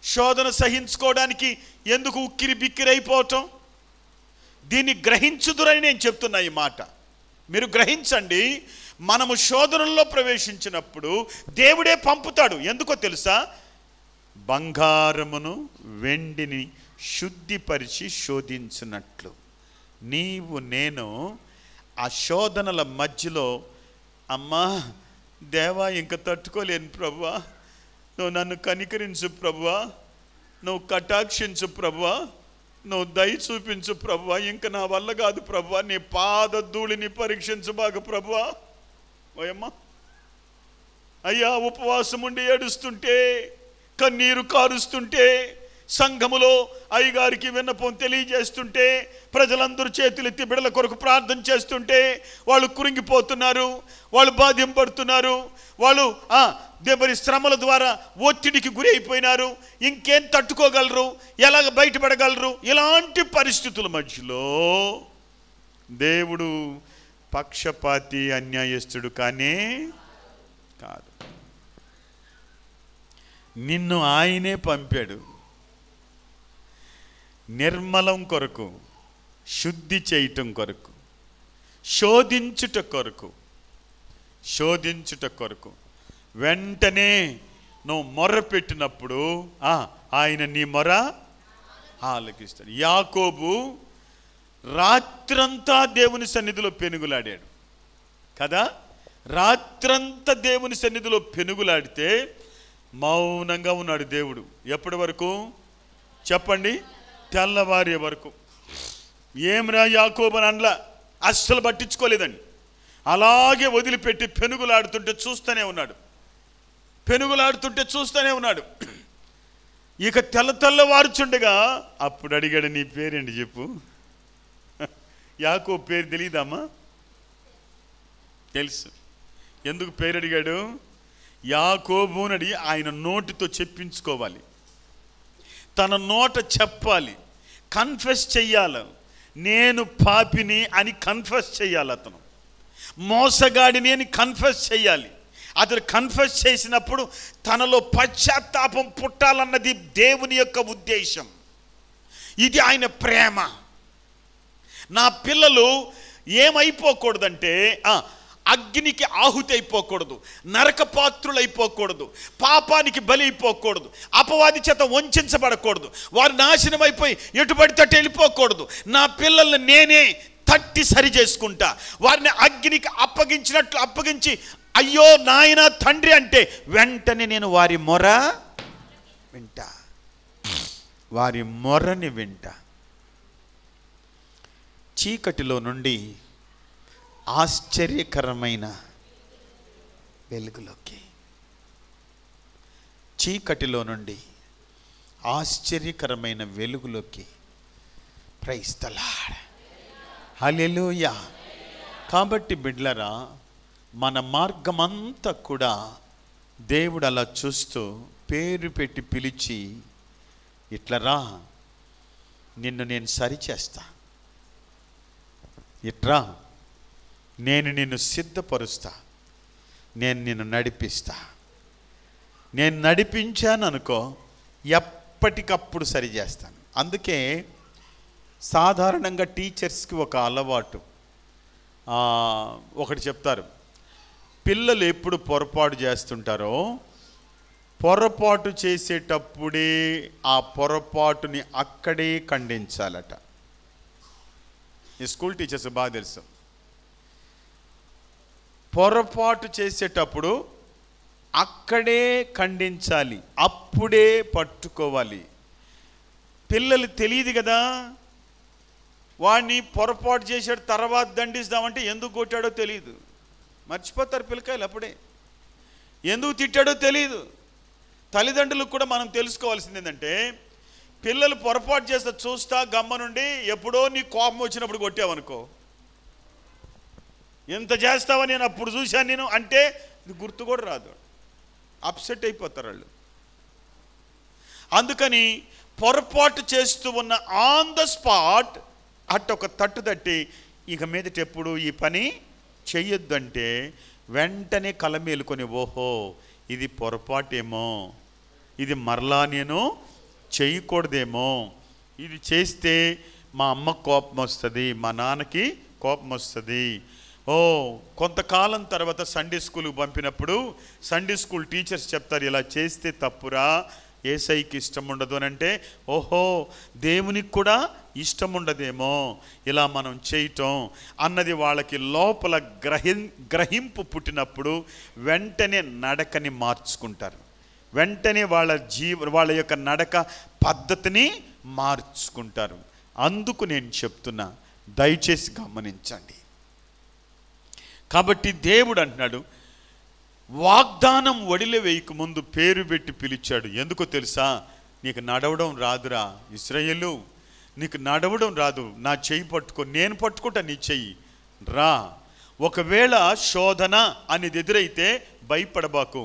శోధన సహించుకోవడానికి ఎందుకు ఉక్కిరి బిక్కిరైపోవటం? దీన్ని గ్రహించుదురని నేను చెప్తున్నా ఈ మాట. మీరు గ్రహించండి, మనము శోధనల్లో ప్రవేశించినప్పుడు దేవుడే పంపుతాడు. ఎందుకో తెలుసా? బంగారమును వెండిని శుద్ధిపరిచి శోధించినట్లు నీవు నేను ఆ శోధనల మధ్యలో అమ్మా దేవా ఇంక తట్టుకోలేను ప్రభువా, నువ్వు నన్ను కనికరించు ప్రభువా, నువ్వు కటాక్షించు ప్రభువా, నువ్వు దయ చూపించు ప్రభువా, ఇంక నా వల్ల కాదు ప్రభువా, నీ పాద ధూళిని పరీక్షించు బాగా ప్రభువా. ఓయమ్మా, అయ్యా ఉపవాసం ఉండి ఏడుస్తుంటే, కన్నీరు కారుస్తుంటే, సంఘములో అయ్యగారికి విన్నపం తెలియజేస్తుంటే, ప్రజలందరూ చేతులెత్తి బిడల కొరకు ప్రార్థన చేస్తుంటే వాళ్ళు కురింగిపోతున్నారు, వాళ్ళు బాధింపడుతున్నారు, వాళ్ళు దేవుని శ్రమల ద్వారా ఒత్తిడికి గురి అయిపోయినారు. ఇంకేం తట్టుకోగలరు, ఎలాగ బయటపడగలరు? ఇలాంటి పరిస్థితుల మధ్యలో దేవుడు పక్షపాతి అన్యాయస్తుడు కానే కాదు. నిన్ను ఆయనే పంపాడు నిర్మలం కొరకు, శుద్ధి చేయటం కొరకు, శోధించుట కొరకు. వెంటనే నువ్వు మొర్ర పెట్టినప్పుడు ఆయన నీ మొర ఆలకిస్తాడు. యాకోబు రాత్రంతా దేవుని సన్నిధిలో పెనుగులాడాడు కదా. రాత్రంతా దేవుని సన్నిధిలో పెనుగులాడితే మౌనంగా ఉన్నాడు దేవుడు. ఎప్పటి వరకు చెప్పండి? తెల్లవారే వరకు. ఏమిరా యాకోబు అని అనలా, అస్సలు పట్టించుకోలేదండి. అలాగే వదిలిపెట్టి పెనుగులాడుతుంటే చూస్తూనే ఉన్నాడు. ఇక తెల్లవారుచుండగా అప్పుడు అడిగాడు, నీ పేరేంటి చెప్పు. యాకోబు పేరు తెలియదమ్మా? తెలుసు. ఎందుకు పేరు అడిగాడు? యాకోబు అని అడిగి ఆయన నోటితో చెప్పించుకోవాలి, తన నోట చెప్పాలి, కన్ఫెస్ చెయ్యాలి. నేను పాపిని అని కన్ఫెస్ చెయ్యాలి, అతను మోసగాడిని అని కన్ఫెస్ చెయ్యాలి. అతను కన్ఫెస్ చేసినప్పుడు తనలో పశ్చాత్తాపం పుట్టాలన్నది దేవుని యొక్క ఉద్దేశం. ఇది ఆయన ప్రేమ. నా పిల్లలు ఏమైపోకూడదంటే అగ్నికి ఆహుతి అయిపోకూడదు, నరకపాత్రులు అయిపోకూడదు, పాపానికి బలి అయిపోకూడదు, అపవాది చేత వంచబడకూడదు, వారు నాశనం అయిపోయి ఎటుబడి తట్టు వెళ్ళిపోకూడదు. నా పిల్లల్ని నేనే తట్టి సరి చేసుకుంటా. వారిని అగ్నికి అప్పగించి అయ్యో నాయన తండ్రి అంటే వెంటనే నేను వారి మొరని వింటా. చీకటిలో నుండి ఆశ్చర్యకరమైన వెలుగులోకి, చీకటిలో నుండి ఆశ్చర్యకరమైన వెలుగులోకి. ప్రైజ్ ది లార్డ్, హల్లెలూయా. కాబట్టి బిడ్డలారా, మన మార్గమంతా కూడా దేవుడు అలా చూస్తూ పేరు పెట్టి పిలిచి, ఇట్లరా నిన్ను నేను సరిచేస్తా, ఇట్రా నేను నిన్ను సిద్ధపరుస్తా, నేను నిన్ను నడిపిస్తా. నేను నడిపించాను అనుకో, ఎప్పటికప్పుడు సరి చేస్తాను. అందుకే సాధారణంగా టీచర్స్కి ఒక అలవాటు, ఒకటి చెప్తారు, పిల్లలు ఎప్పుడు పొరపాటు చేస్తుంటారో పొరపాటు చేసేటప్పుడే ఆ పొరపాటుని అక్కడే ఖండించాలట. ఈ స్కూల్ టీచర్స్ బాగా తెలుసు. పొరపాటు చేసేటప్పుడు అక్కడే ఖండించాలి, అప్పుడే పట్టుకోవాలి. పిల్లలు తెలియదు కదా, వాడిని పొరపాటు చేసాడు తర్వాత దండిస్తామంటే ఎందుకు కొట్టాడో తెలియదు, మర్చిపోతారు పిల్లకాయలు అప్పుడే. ఎందుకు తిట్టాడో తెలియదు. తల్లిదండ్రులకు కూడా మనం తెలుసుకోవాల్సింది ఏంటంటే, పిల్లలు పొరపాటు చేస్తే చూస్తా గమ్మ నుండి ఎప్పుడో నీ కోపం వచ్చినప్పుడు కొట్టావనుకో, ఎంత చేస్తావని నేను అప్పుడు చూశాను నేను అంటే ఇది గుర్తు కూడా రాదు, అప్సెట్ అయిపోతారు వాళ్ళు. అందుకని పొరపాటు చేస్తూ ఉన్న ఆన్ ద స్పాట్ ఒక తట్టు తట్టి ఇక మీదట ఎప్పుడు ఈ పని చెయ్యొద్దంటే వెంటనే కల మేలుకొని, ఓహో ఇది పొరపాటేమో, ఇది మరలా నేను చేయకూడదేమో, ఇది చేస్తే మా అమ్మకు కోపం వస్తుంది, మా నాన్నకి కోపం వస్తుంది. కొంతకాలం తర్వాత సండే స్కూల్కి పంపినప్పుడు సండే స్కూల్ టీచర్స్ చెప్తారు, ఇలా చేస్తే తప్పురా, ఏసైకి ఇష్టం ఉండదు అని అంటే, ఓహో దేవునికి కూడా ఇష్టం ఉండదేమో ఇలా మనం చేయటం అన్నది వాళ్ళకి లోపల గ్రహింపు పుట్టినప్పుడు వెంటనే నడకని మార్చుకుంటారు. వెంటనే వాళ్ళ యొక్క నడక పద్ధతిని మార్చుకుంటారు. అందుకు నేను చెప్తున్నా, దయచేసి గమనించండి. కాబట్టి దేవుడు అంటున్నాడు, వాగ్దానం వడిలే వేయక ముందు పేరు పెట్టి పిలిచాడు. ఎందుకో తెలుసా? నీకు నడవడం రాదురా ఇశ్రాయేలు, నీకు నడవడం రాదు, నా చెయ్యి పట్టుకో, నేను పట్టుకుంటా నీ చెయ్యి, రా. ఒకవేళ శోధన అనేది ఎదురైతే భయపడబాకు,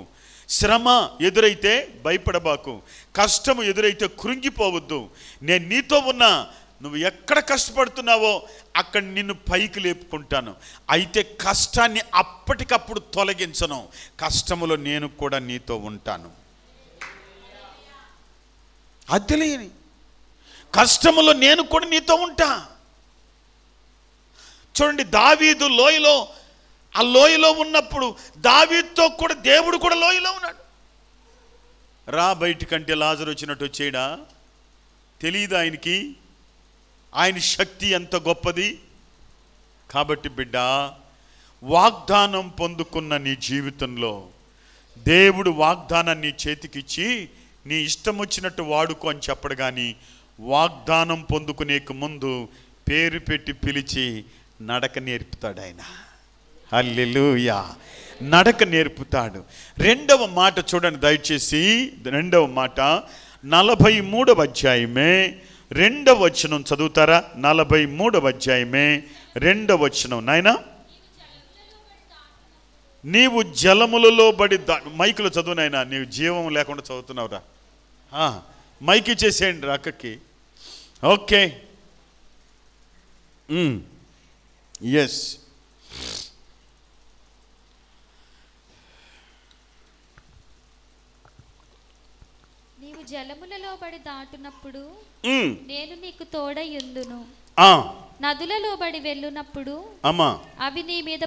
శ్రమ ఎదురైతే భయపడబాకు, కష్టము ఎదురైతే కృంగిపోవద్దు. నేను నీతో ఉన్నా, నువ్వు ఎక్కడ కష్టపడుతున్నావో అక్కడ నిన్ను పైకి లేపుకుంటాను. అయితే కష్టాన్ని అప్పటికప్పుడు తొలగించను, కష్టములో నేను కూడా నీతో ఉంటాను. అదిలేని కష్టములో నేను కూడా నీతో ఉంటా. చూడండి, దావీదు లోయలో, ఆ లోయలో ఉన్నప్పుడు దావీదుతో కూడా దేవుడు కూడా లోయలో ఉన్నాడు. రా బయటికంటే లాజరు వచ్చినట్టు వచ్చేయడా? తెలియదు ఆయనకి ఆయన శక్తి ఎంత గొప్పది. కాబట్టి బిడ్డ, వాగ్దానం పొందుకున్న నీ జీవితంలో దేవుడు వాగ్దానాన్ని చేతికిచ్చి నీ ఇష్టం వచ్చినట్టు వాడుకో అని చెప్పడు. కానీ వాగ్దానం పొందుకునేక ముందు పేరు పెట్టి పిలిచి నడక నేర్పుతాడు ఆయన. హల్లెలూయా, నడక నేర్పుతాడు. రెండవ మాట చూడండి దయచేసి, రెండవ మాట 43వ అధ్యాయమే 2వ వచనం చదువుతారా? 43వ అధ్యాయమే 2వ వచనం. నాయనా, నీవు జలములలో బడి మైకులో చదువు నాయనా, నీవు జీవం లేకుండా చదువుతున్నావురా. మైకి చేసేయండి అక్కకి. Okay, yes. నీవు జలములలో బడి దాటునప్పుడు నేను నీకు తోడయుందును. నదులలో బడి వెళ్ళునప్పుడు అవి నీ మీద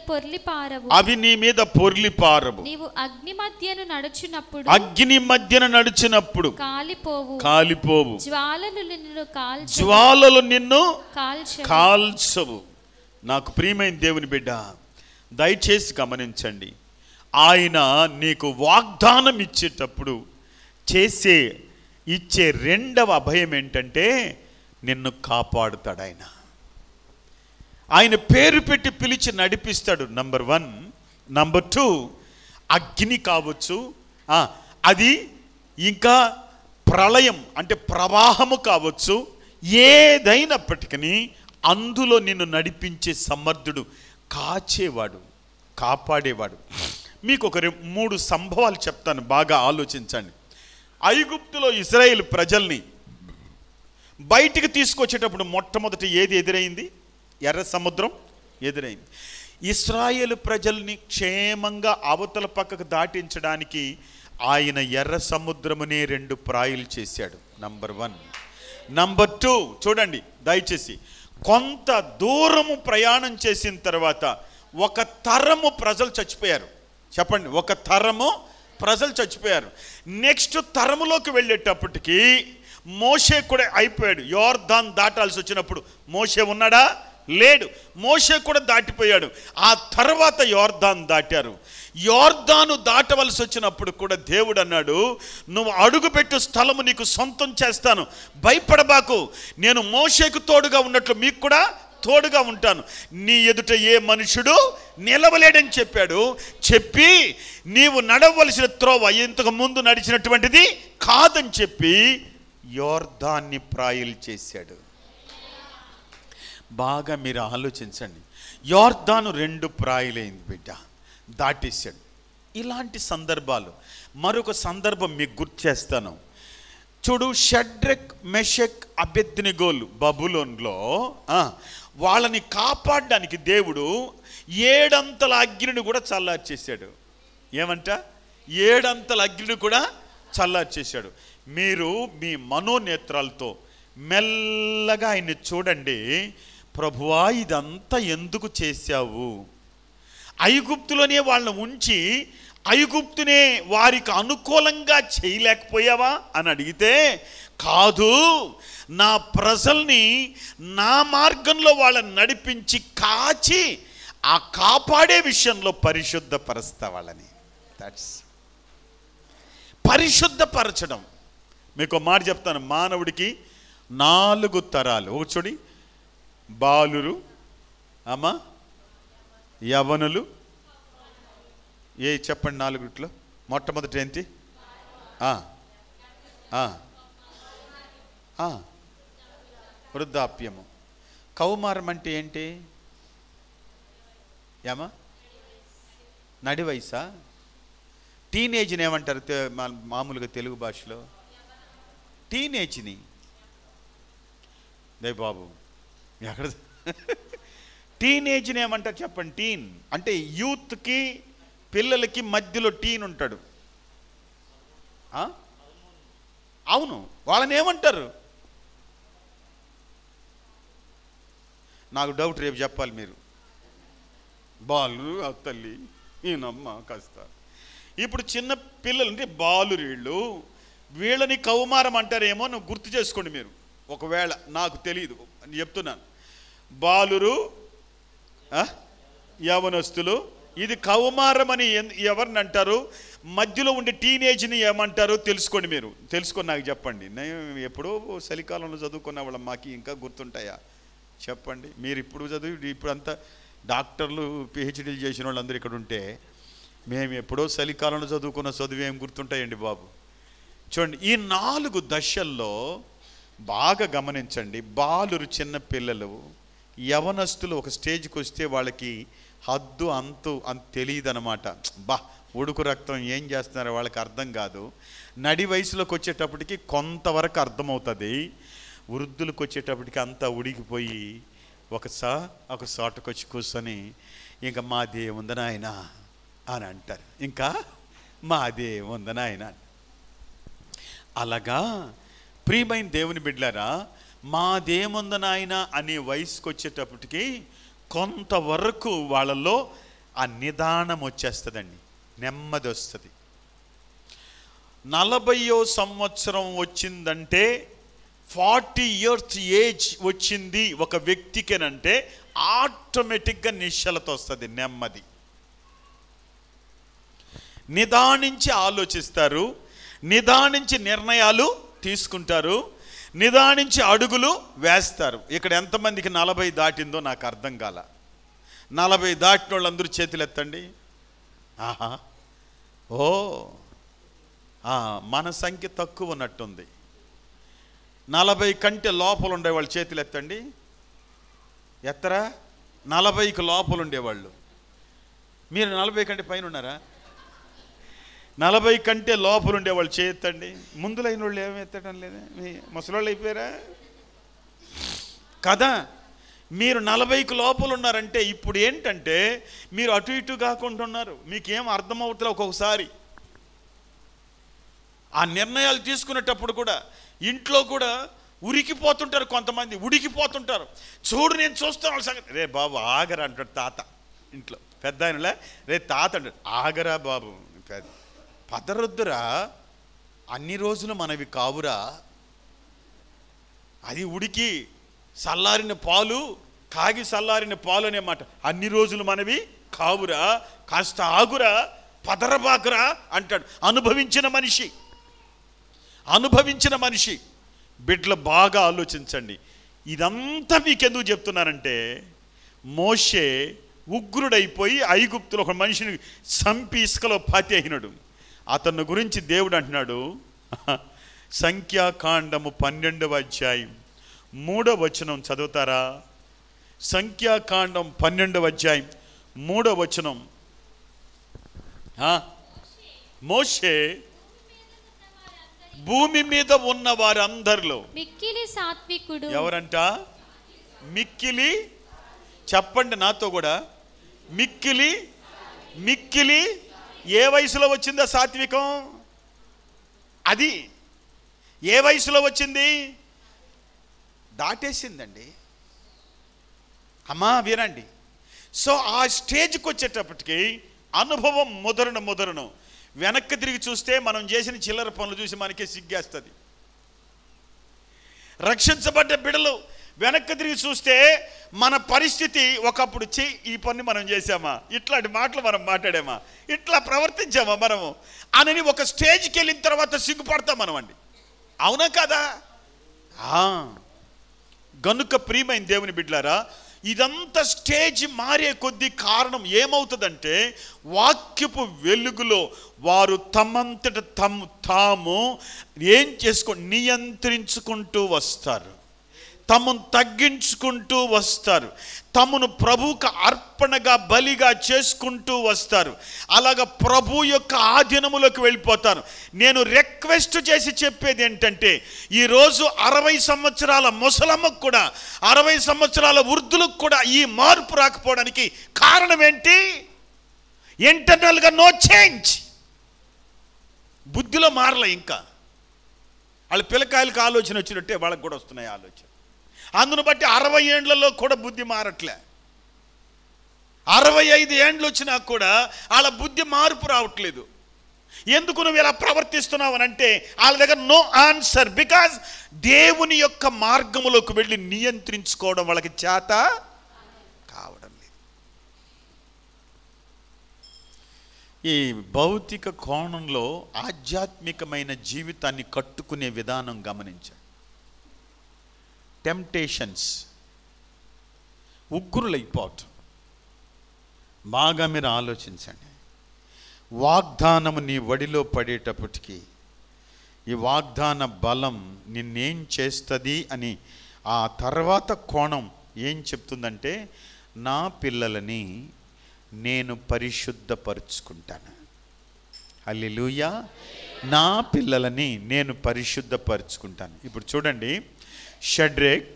పొర్లి పారవు. నీవు అగ్ని మధ్యను నడుచునప్పుడు కాలిపోవు. జ్వాలలు నిన్ను కాల్చవు. నాకు ప్రియమైన దేవుని బిడ్డ, దయచేసి గమనించండి. ఆయన నీకు వాగ్దానం ఇచ్చేటప్పుడు ఇచ్చే రెండవ అభయం ఏంటంటే నిన్ను కాపాడుతాడు. ఆయన పేరు పెట్టి పిలిచి నడిపిస్తాడు. నంబర్ 1. నంబర్ 2, అగ్ని కావచ్చు, అది ఇంకా ప్రళయం అంటే ప్రవాహము కావచ్చు, ఏదైనప్పటికీ అందులో నిన్ను నడిపించే సమర్థుడు, కాచేవాడు, కాపాడేవాడు. మీకు ఒక 3 సంభవాలు చెప్తాను, బాగా ఆలోచించండి. ఐగుప్తులో ఇశ్రాయేలు ప్రజల్ని బయటికి తీసుకొచ్చేటప్పుడు మొట్టమొదటి ఏది ఎదురైంది? ఎర్ర సముద్రం ఎదురైంది. ఇశ్రాయేలు ప్రజల్ని క్షేమంగా అవతల పక్కకు దాటించడానికి ఆయన ఎర్ర సముద్రమునే 2 ప్రాయలు చేశాడు. నంబర్ 1. నంబర్ 2 చూడండి దయచేసి, కొంత దూరము ప్రయాణం చేసిన తర్వాత ఒక తరము ప్రజలు చచ్చిపోయారు. చెప్పండి, ఒక తరము ప్రజలు చచ్చిపోయారు. నెక్స్ట్ తరములోకి వెళ్ళేటప్పటికి మోషే కూడా అయిపోయాడు. యోర్దాన్ దాటాల్సి వచ్చినప్పుడు మోషే ఉన్నాడా? లేడు. మోషే కూడా దాటిపోయాడు. ఆ తర్వాత యోర్దాన్ దాటారు. యోర్దాను దాటవలసి వచ్చినప్పుడు కూడా దేవుడు అన్నాడు, నువ్వు అడుగుపెట్టు స్థలము నీకు సొంతం చేస్తాను, భయపడబాకు, నేను మోషేకు తోడుగా ఉన్నట్లు మీకు కూడా తోడుగా ఉంటాను, నీ ఎదుట ఏ మనుషుడు నిలవలేడని చెప్పాడు. చెప్పి నీవు నడవలసిన త్రోవ ఇంతకు ముందు నడిచినటువంటిది కాదని చెప్పి యోర్దాన్ని ప్రాయలు చేశాడు. బాగా మీరు ఆలోచించండి. యోర్దాను 2 ప్రాయలైంది బిడ్డ, దాటేశాడు. ఇలాంటి సందర్భాలు మరొక సందర్భం మీకు గుర్తు చేస్తాను. చూడు, షడ్రక్ మెషక్ అబెద్నెగోలు బబులోన్లో వాళ్ళని కాపాడడానికి దేవుడు 7 అంతల అగ్నిని కూడా చల్లార్చేశాడు. ఏమంట? 7 అంతల అగ్నిని కూడా చల్లార్చేశాడు. మీరు మీ మనోనేత్రాలతో మెల్లగా ఆయన్ని చూడండి. ప్రభువా, ఇదంతా ఎందుకు చేశావు? ఐగుప్తులోనే వాళ్ళని ఉంచి ఐగుప్తునే వారికి అనుకూలంగా చేయలేకపోయావా అని అడిగితే, కాదు, నా ప్రజల్ని నా మార్గంలో వాళ్ళని నడిపించి కాచి ఆ కాపాడే విషయంలో పరిశుద్ధపరుస్తా వాళ్ళని. దట్స్ పరిశుద్ధపరచడం. మీకు ఒక మాట చెప్తాను, మానవుడికి 4 తరాలు. ఒక చూడి, బాలురు, యవనులు, చెప్పండి 4 మొట్టమొదటి ఏంటి? వృద్ధాప్యము. కౌమారం అంటే ఏంటి? నడి వయసా? టీనేజ్ని ఏమంటారు మామూలుగా తెలుగు భాషలో? టీనేజ్ని. దే బాబు ఎక్కడ టీనేజ్ని ఏమంటారు చెప్పండి? టీన్ అంటే యూత్కి, పిల్లలకి మధ్యలో టీన్ ఉంటాడు. అవును, వాళ్ళని ఏమంటారు? నాకు డౌట్, రేపు చెప్పాలి మీరు. బాలు తల్లి ఈయనమ్మ కాస్త. ఇప్పుడు చిన్న పిల్లలు అంటే బాలురీళ్ళు, వీళ్ళని కౌమారం అంటారేమో, నువ్వు గుర్తు చేసుకోండి మీరు. ఒకవేళ నాకు తెలియదు అని చెప్తున్నాను. బాలురు, యవనస్తులు, ఇది కౌమారం అని ఎవరిని అంటారు? మధ్యలో ఉండే టీనేజ్ని ఏమంటారో తెలుసుకోండి మీరు. తెలుసుకొని నాకు చెప్పండి. నేను ఎప్పుడో చలికాలంలో చదువుకున్న వాళ్ళం, మాకు ఇంకా గుర్తుంటాయా చెప్పండి. మీరు ఇప్పుడు చదివి ఇప్పుడు అంతా డాక్టర్లు, పిహెచ్డీలు చేసిన వాళ్ళందరూ ఇక్కడ ఉంటే, మేము ఎప్పుడో చలికాలంలో చదువుకున్న చదువు ఏం గుర్తుంటాయండి బాబు. చూడండి, ఈ 4 దశల్లో బాగా గమనించండి. బాలురు చిన్న పిల్లలు, యవనస్తులు ఒక స్టేజ్కి వస్తే వాళ్ళకి హద్దు అంతు అంత తెలియదు అనమాట. ఉడుకు రక్తం ఏం చేస్తున్నారో వాళ్ళకి అర్థం కాదు. నడి వయసులోకి వచ్చేటప్పటికి కొంతవరకు అర్థమవుతుంది. వృద్ధులకు వచ్చేటప్పటికి అంతా ఉడికిపోయి ఒక చోటకు వచ్చి కూర్చొని ఇంకా మాదే ఉందనాయన అని అంటారు. ఇంకా మాదే ఉందనాయన. అలాగా ప్రియమైన దేవుని బిడ్డలారా, మాదేముందనాయన అనే వయసుకు వచ్చేటప్పటికి కొంతవరకు వాళ్ళలో ఆ నిదానం వచ్చేస్తుందండి, నెమ్మది వస్తుంది. 40వ సంవత్సరం వచ్చిందంటే, 40 years ఏజ్ వచ్చింది ఒక వ్యక్తికేనంటే ఆటోమేటిక్గా నిశ్చలత వస్తుంది, నెమ్మది. నిదానించి ఆలోచిస్తారు, నిదానించి నిర్ణయాలు తీసుకుంటారు, నిదానించి అడుగులు వేస్తారు. ఇక్కడ ఎంతమందికి 40 దాటిందో నాకు అర్థం కాల. 40 దాటిన వాళ్ళందరూ చేతులు ఎత్తండి. మన సంఖ్య తక్కువ ఉన్నట్టుంది. 40 కంటే లోపల ఉండేవాళ్ళు చేతులు ఎత్తండి. ఎత్తరా? 40కి లోపల ఉండేవాళ్ళు. మీరు 40 కంటే పైన ఉన్నారా? 40 కంటే లోపల ఉండేవాళ్ళు చేయెత్తండి. ముందులైన వాళ్ళు ఏమి ఎత్తడం లేదా? ముసలోళ్ళు అయిపోయారా కదా? మీరు 40కి లోపల ఉన్నారంటే ఇప్పుడు ఏంటంటే మీరు అటు ఇటు కాకుండా ఉన్నారు. మీకేం అర్థమవుతుందో ఒక్కొక్కసారి. ఆ నిర్ణయాలు తీసుకునేటప్పుడు కూడా ఇంట్లో కూడా ఉరికిపోతుంటారు, కొంతమంది ఉడికిపోతుంటారు. చూడు నేను చూస్తాను వాళ్ళ సంగతి. రే బాబు ఆగరా అంటాడు తాత. ఇంట్లో పెద్ద ఆయనలే రే తాత అంటాడు. ఆగరా బాబు, పదరొద్దురా, అన్ని రోజులు మనవి కావురా. అది ఉడికి చల్లారిన పాలు, కాగి చల్లారిన పాలు అనే మాట. అన్ని రోజులు మనవి కావురా, కాస్త ఆగురా, పదరబాకురా అంటాడు. అనుభవించిన మనిషి. బిడ్డలు బాగా ఆలోచించండి. ఇదంతా మీకెందుకు చెప్తున్నానంటే, మోషే ఉగ్రుడైపోయి ఐగుప్తులో ఒక మనిషిని చంపి ఇసుకలో పాతేహినాడు. అతన్ని గురించి దేవుడు అంటున్నాడు, సంఖ్యాకాండము 12వ అధ్యాయం 3వ వచనం చదువుతారా? సంఖ్యాకాండం 12వ అధ్యాయం 3వ వచనం. మోషే భూమి మీద ఉన్న వారందరిలో మిక్కిలి సాత్వికుడు. ఎవరంట? మిక్కిలి. చెప్పండి నాతో కూడా. మిక్కిలి. ఏ వయసులో వచ్చిందా సాత్వికం? అది ఏ వయసులో వచ్చింది? దాటేసిందండి. అమ్మా వినండి. సో ఆ స్టేజ్కి వచ్చేటప్పటికి అనుభవం ముదరను వెనక్కి తిరిగి చూస్తే మనం చేసిన చిల్లర పనులు చూసి మనకే సిగ్గేస్తుంది. రక్షించబడ్డ బిడ్డలు వెనక్కి తిరిగి చూస్తే మన పరిస్థితి ఒకప్పుడు ఈ పని మనం చేసామా, ఇట్లాంటి మాటలు మనం మాట్లాడామా, ఇట్లా ప్రవర్తించామా మనము అని ఒక స్టేజ్కి వెళ్ళిన తర్వాత సిగ్గుపడతాం మనం అండి. అవునా కదా? గనుక ప్రియమైన దేవుని బిడ్డలారా, ఇదంతా స్టేజ్ మారే కొద్దీ కారణం ఏమవుతుందంటే వాక్యపు వెలుగులో వారు తమంతట తాము ఏం నియంత్రించుకుంటూ వస్తారు, తమను తగ్గించుకుంటూ వస్తారు, తమను ప్రభువుకు అర్పణగా బలిగా చేసుకుంటూ వస్తారు. అలాగా ప్రభు యొక్క ఆధీనములోకి వెళ్ళిపోతారు. నేను రిక్వెస్ట్ చేసి చెప్పేది ఏంటంటే, ఈరోజు 60 సంవత్సరాల ముసలమ్మకు కూడా 60 సంవత్సరాల వృద్ధులకు కూడా ఈ మార్పు రాకపోవడానికి కారణం ఏంటి? ఇంటర్నల్గా నో చేంజ్. బుద్ధిలో మారలే. ఇంకా వాళ్ళ పిల్లకాయలకు ఆలోచన వచ్చినట్టే వాళ్ళకి కూడా వస్తున్నాయి ఆలోచన. అందును బట్టి 60 ఏండ్లలో కూడా బుద్ధి మారట్లే. 65 ఏండ్లు వచ్చినా కూడా వాళ్ళ బుద్ధి మార్పు రావట్లేదు. ఎందుకు నువ్వు ఇలా ప్రవర్తిస్తున్నావు అని అంటే వాళ్ళ దగ్గర నో ఆన్సర్. బికాజ్ దేవుని యొక్క మార్గములోకి వెళ్ళి నియంత్రించుకోవడం వాళ్ళకి చేత కావడం లేదు. ఈ భౌతిక కోణంలో ఆధ్యాత్మికమైన జీవితాన్ని కట్టుకునే విధానం గమనించాలి. టెంప్టేషన్స్, ఉగ్రులైపోవటం. బాగా మీరు ఆలోచించండి. వాగ్దానము నీ వడిలో పడేటప్పటికీ ఈ వాగ్దాన బలం నిన్నేం చేస్తుంది అని ఆ తర్వాత కోణం ఏం చెప్తుందంటే, నా పిల్లలని నేను పరిశుద్ధపరుచుకుంటాను. హల్లెలూయా. నా పిల్లలని నేను పరిశుద్ధపరుచుకుంటాను. ఇప్పుడు చూడండి, షడ్రేక్,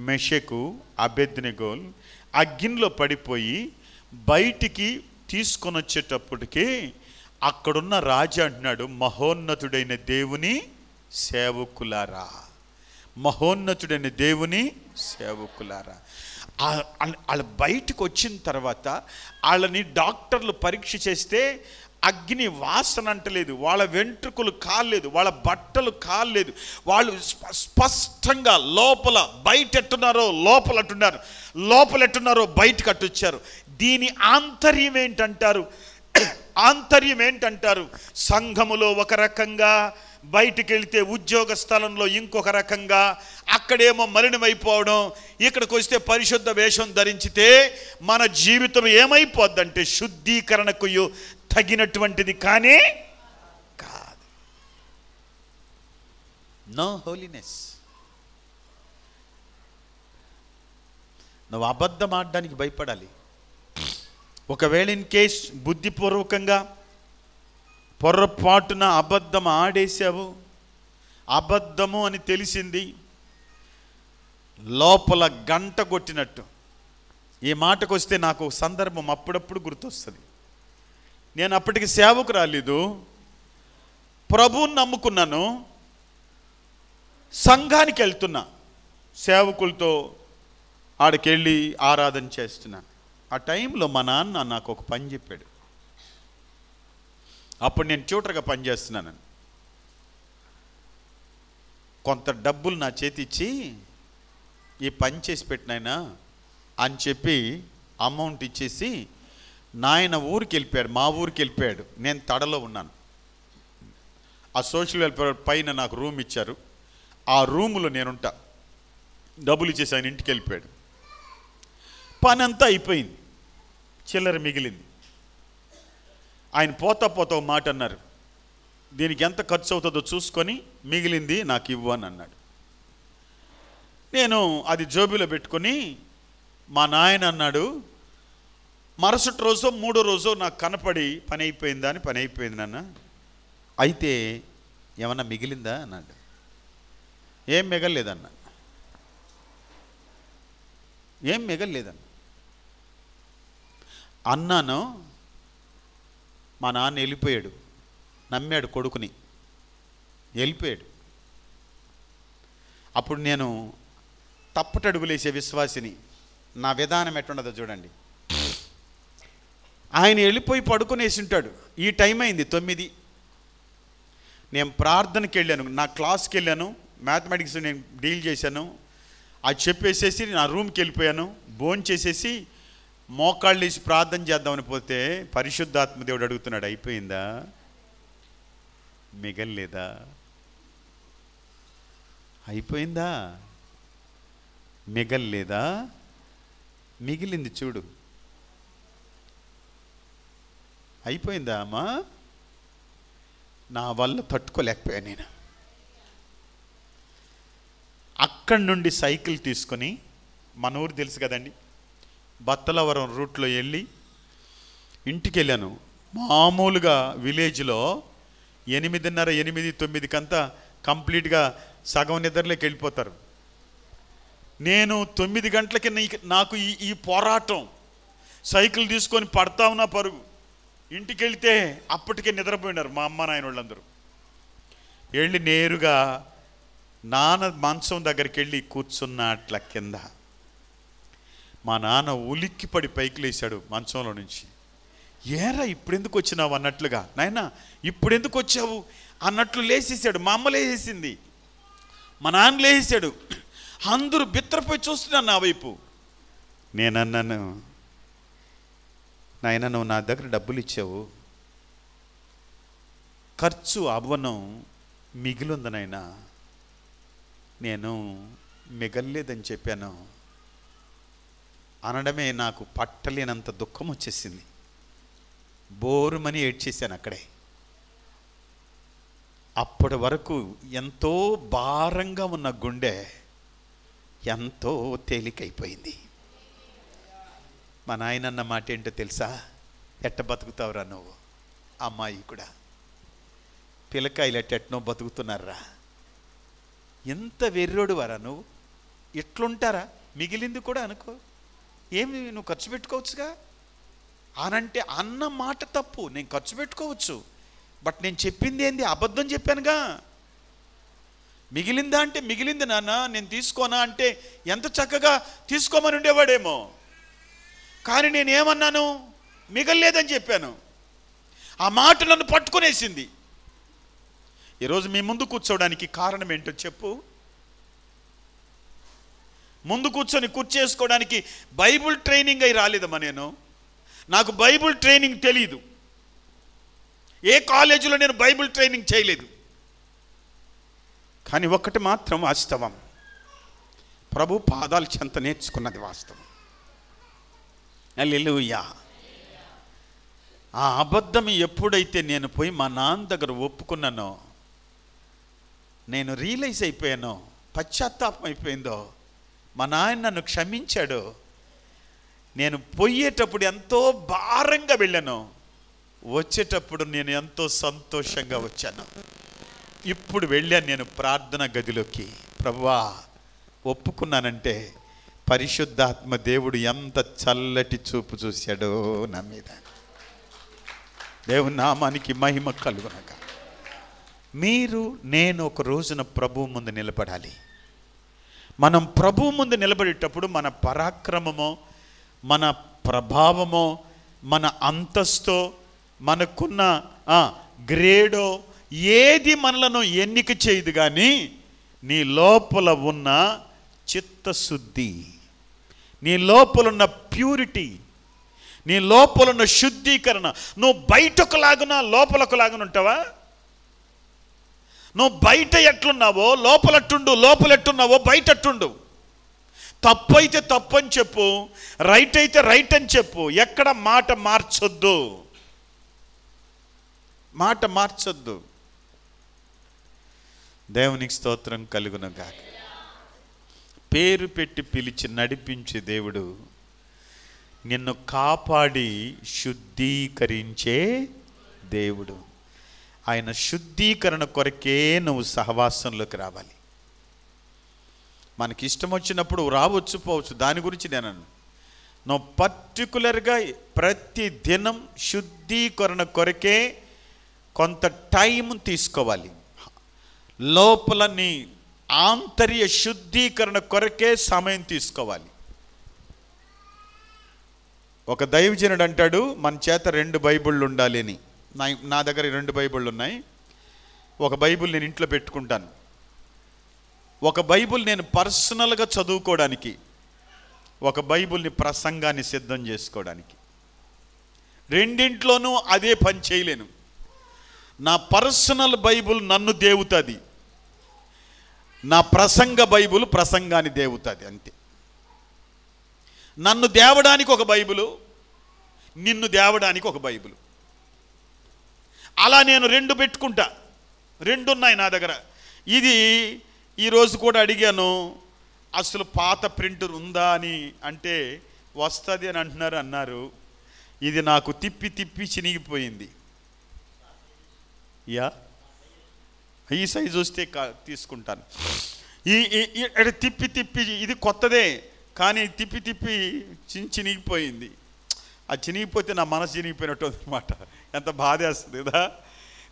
మెషకు, అబేద్నెగోల్ అగ్నిలో పడిపోయి బయటికి తీసుకొని వచ్చేటప్పటికి అక్కడున్న రాజు అంటున్నాడు, మహోన్నతుడైన దేవుని సేవకులారా, మహోన్నతుడైన దేవుని సేవకులారా. వాళ్ళ బయటకు వచ్చిన తర్వాత వాళ్ళని డాక్టర్లు పరీక్ష చేస్తే అగ్ని వాసన అంటలేదు, వాళ్ళ వెంట్రుకలు కాలేదు, వాళ్ళ బట్టలు కాలేదు. వాళ్ళు స్పష్టంగా లోపల బయట ఎట్టున్నారో లోపల అట్టున్నారు, లోపల ఎట్టున్నారో బయటకు అట్టొచ్చారు. దీని ఆంతర్యం ఏంటంటారు? ఆంతర్యం ఏంటంటారు? సంఘములో ఒక రకంగా, బయటికి వెళితే ఉద్యోగ స్థలంలో ఇంకొక రకంగా, అక్కడేమో మలినమైపోవడం, ఇక్కడికి వస్తే పరిశుద్ధ వేషం ధరించితే మన జీవితం ఏమైపోద్దంటే శుద్ధీకరణకు తగినటువంటిది కానీ కాదు. No holiness. నువ్వు అబద్ధం ఆడడానికి భయపడాలి. ఒకవేళ ఇన్ కేస్ బుద్ధిపూర్వకంగా పొరపాటున అబద్ధం ఆడేసావు, అబద్ధము అని తెలిసింది, లోపల గంట కొట్టినట్టు. ఈ మాటకు వస్తే నాకు సందర్భం అప్పుడప్పుడు గుర్తొస్తుంది. నేను అప్పటికి సేవకు రాలేదు, ప్రభువుని నమ్ముకున్నాను, సంఘానికి వెళ్తున్నా, సేవకులతో ఆడికెళ్ళి ఆరాధన చేస్తున్నాను. ఆ టైంలో మా నాన్న నాకు ఒక పని చెప్పాడు. అప్పుడు నేను ట్యూటర్గా పనిచేస్తున్నాను. కొంత డబ్బులు నా చేతి ఇచ్చి ఈ పని చేసి పెట్టినాయన అని చెప్పి అమౌంట్ ఇచ్చేసి నాయన ఊరికి వెళ్ళిపోయాడు, మా ఊరికి వెళ్ళిపోయాడు. నేను తడలో ఉన్నాను. ఆ సోషల్ వెల్ఫేర్ పైన నాకు రూమ్ ఇచ్చారు, ఆ రూములో నేనుంటా. డబ్బులు ఇచ్చేసి ఆయన ఇంటికి వెళ్ళిపోయాడు. పని అంతా అయిపోయింది, చిల్లర మిగిలింది. ఆయన పోతా పోతా మాట అన్నారు, దీనికి ఎంత ఖర్చు అవుతుందో చూసుకొని మిగిలింది నాకు ఇవ్వు అని అన్నాడు. నేను అది జోబీలో పెట్టుకొని, మా నాయన అన్నాడు, మరుసటి రోజో మూడో రోజో నాకు కనపడి పని అయిపోయిందా అని, పని అయిపోయింది నాన్న, అయితే ఏమన్నా మిగిలిందా అన్నాడు. ఏం మిగలలేదన్నా, ఏం మిగలలేదన్న అన్నాను. మా నాన్న వెళ్ళిపోయాడు, నమ్మాడు కొడుకుని, వెళ్ళిపోయాడు. అప్పుడు నేను తప్పటడుగులేసే విశ్వాసిని. నా విధానం ఎట్లుండదో చూడండి. ఆయన వెళ్ళిపోయి పడుకునేసి ఉంటాడు. ఈ టైం అయింది 9. నేను ప్రార్థనకి వెళ్ళాను, నా క్లాస్కి వెళ్ళాను, మ్యాథమెటిక్స్ నేను డీల్ చేశాను. అది చెప్పేసేసి నా రూమ్కి వెళ్ళిపోయాను. భోంచేసేసి మోకాళ్ళు వేసి ప్రార్థన చేద్దామని పోతే పరిశుద్ధాత్మ దేవుడు అడుగుతున్నాడు, అయిపోయిందా, మిగల్లేదా, అయిపోయిందా, మిగల్లేదా, మిగిలింది చూడు, అయిపోయిందా అమ్మా. నా వల్ల తట్టుకోలేకపోయా నేను. అక్కడి నుండి సైకిల్ తీసుకొని, మన ఊరు తెలుసు కదండి, బత్తలవరం రూట్లో వెళ్ళి ఇంటికి వెళ్ళాను. మామూలుగా విలేజ్లో 8:30, 8, 9కంతా కంప్లీట్గా సగం నిద్రలోకి వెళ్ళిపోతారు. నేను 9 గంటలకి నాకు ఈ పోరాటం, సైకిల్ తీసుకొని పడతా ఉన్నా పరుగు. ఇంటికి వెళితే అప్పటికే నిద్రపోయినారు మా అమ్మ నాయన వాళ్ళందరూ. వెళ్ళి నేరుగా నాన్న మంచం దగ్గరికి వెళ్ళి కూర్చున్న అట్ల కింద. మా నాన్న ఉలిక్కిపడి పైకి లేచాడు మంచంలో నుంచి. ఏరా ఇప్పుడెందుకు వచ్చినావు అన్నట్లుగా, నాయనా ఇప్పుడెందుకు వచ్చావు అన్నట్లు లేచేసాడు. మా అమ్మ లేచేసింది, మా నాన్న లేచేసాడు. అందరూ బిత్తరపోయి చూస్తున్నాను నా వైపు. నేనన్నాను, నాయన నువ్వు నా దగ్గర డబ్బులు ఇచ్చావు, ఖర్చు అవ్వను, మిగిలింది నాయనా, నేను మిగల్లేదని చెప్పాను అనడమే నాకు పట్టలేనంత దుఃఖం వచ్చేసింది. బోరుమని ఏడ్చేశాను అక్కడే. అప్పటి వరకు ఎంతో భారంగా ఉన్న గుండె ఎంతో తేలికైపోయింది. మా నాయన అన్న మాట ఏంటో తెలుసా, ఎట్ట బతుకుతావురా నువ్వు, అమ్మాయి కూడా పిల్లకాయలు ఎట్టెట్నో బతుకుతున్నారా, ఎంత వెర్రోడు వారా నువ్వు, ఎట్లుంటారా, మిగిలింది కూడా అనుకో, ఏమి నువ్వు ఖర్చు పెట్టుకోవచ్చుగా అనంటే అన్న మాట తప్పు. నేను ఖర్చు పెట్టుకోవచ్చు, బట్ నేను చెప్పింది ఏంది, అబద్ధం చెప్పానుగా. మిగిలిందా అంటే మిగిలింది నాన్న, నేను తీసుకోనా అంటే ఎంత చక్కగా తీసుకోమని ఉండేవాడేమో. కానీ నేనేమన్నాను, మిగల్లేదని చెప్పాను. ఆ మాట నన్ను పట్టుకునేసింది. ఈరోజు మీ ముందు కూర్చోవడానికి కారణం ఏంటో చెప్పు. ముందు కూర్చొని కూర్చేసుకోవడానికి బైబుల్ ట్రైనింగ్ అయి రాలేదమ్మా నేను. నాకు బైబుల్ ట్రైనింగ్ తెలీదు. ఏ కాలేజీలో నేను బైబుల్ ట్రైనింగ్ చేయలేదు. కానీ ఒక్కటి మాత్రం వాస్తవం, ప్రభు పాదాలు చెంత నేర్చుకున్నది వాస్తవం. హల్లెలూయా. ఆ అబద్ధం ఎప్పుడైతే నేను పోయి మా నాన్న దగ్గర ఒప్పుకున్నానో, నేను రియలైజ్ అయిపోయానో, పశ్చాత్తాపం అయిపోయిందో, మా నాయన నన్ను క్షమించాడు, నేను పోయేటప్పుడు ఎంతో భారంగా వెళ్ళాను, వచ్చేటప్పుడు నేను ఎంతో సంతోషంగా వచ్చాను. ఇప్పుడు వెళ్ళాను నేను ప్రార్థన గదిలోకి, ప్రభువా ఒప్పుకున్నానంటే పరిశుద్ధాత్మ దేవుడు ఎంత చల్లటి చూపు చూశాడో నా మీద. దేవుని నామానికి మహిమ కలుగునగా. మీరు నేను ఒక రోజున ప్రభువు ముందు నిలబడాలి. మనం ప్రభువు ముందు నిలబడేటప్పుడు మన పరాక్రమమో, మన ప్రభావమో, మన అంతస్తో, మనకున్న గ్రేడో ఏది మనలను ఎన్నిక చేయదు. కానీ నీ లోపల ఉన్న చిత్తశుద్ధి, నీ లోపలున్న ప్యూరిటీ, నీ లోపలున్న శుద్ధీకరణ. నువ్వు బయటకు లాగున లోపలకు లాగున ఉంటావా? నువ్వు బయట ఎట్లున్నావో లోపలట్టుండు, లోపలెట్టున్నావో బయటట్టుండు. తప్పు అయితే తప్పు అని చెప్పు, రైట్ అయితే రైట్ అని చెప్పు. ఎక్కడ మాట మార్చొద్దు, మాట మార్చొద్దు. దేవునికి స్తోత్రం కలుగునుగాక. పేరు పెట్టి పిలిచి నడిపించే దేవుడు, నిన్ను కాపాడి శుద్ధీకరించే దేవుడు. ఆయన శుద్ధీకరణ కొరకే నువ్వు సహవాసంలోకి రావాలి. మనకి ఇష్టం వచ్చినప్పుడు రావచ్చు పోవచ్చు, దాని గురించి నేను నువ్వు పర్టికులర్గా ప్రతి దినం శుద్ధీకరణ కొరకే కొంత టైం తీసుకోవాలి. లోపల నీ ఆంతర్య శుద్ధీకరణ కొరకే సమయం తీసుకోవాలి. ఒక దైవజనుడు అంటాడు, మన చేత 2 బైబిళ్ళు ఉండాలి అని. నా దగ్గర 2 బైబిళ్ళు ఉన్నాయి. ఒక బైబిల్ నేను ఇంట్లో పెట్టుకుంటాను, ఒక బైబిల్ నేను పర్సనల్గా చదువుకోవడానికి, ఒక బైబిల్ని ప్రసంగాన్ని సిద్ధం చేసుకోవడానికి. రెండింట్లోనూ అదే పని చేయలేను. నా పర్సనల్ బైబిల్ నన్ను దేవుతుంది, నా ప్రసంగ బైబిల్ ప్రసంగాన్ని దేవుతుంది, అంతే. నన్ను దేవడానికి ఒక బైబిలు, నిన్ను దేవడానికి ఒక బైబిలు. అలా నేను 2 పెట్టుకుంటా. 2 ఉన్నాయి నా దగ్గర. ఇది ఈరోజు కూడా అడిగాను, అసలు పాత ప్రింటర్ ఉందా అని. అంటే వస్తుంది అని అన్నారు. ఇది నాకు తిప్పి తిప్పి చినిగిపోయింది. ఈ సైజు వస్తే తీసుకుంటాను. ఈ తిప్పి తిప్పి, ఇది కొత్తదే కానీ తిప్పి తిప్పి చినిగిపోయింది. ఆ చినిగిపోతే నా మనసు చినిగిపోయినట్టు అనమాట. ఎంత బాధేస్తుంది కదా.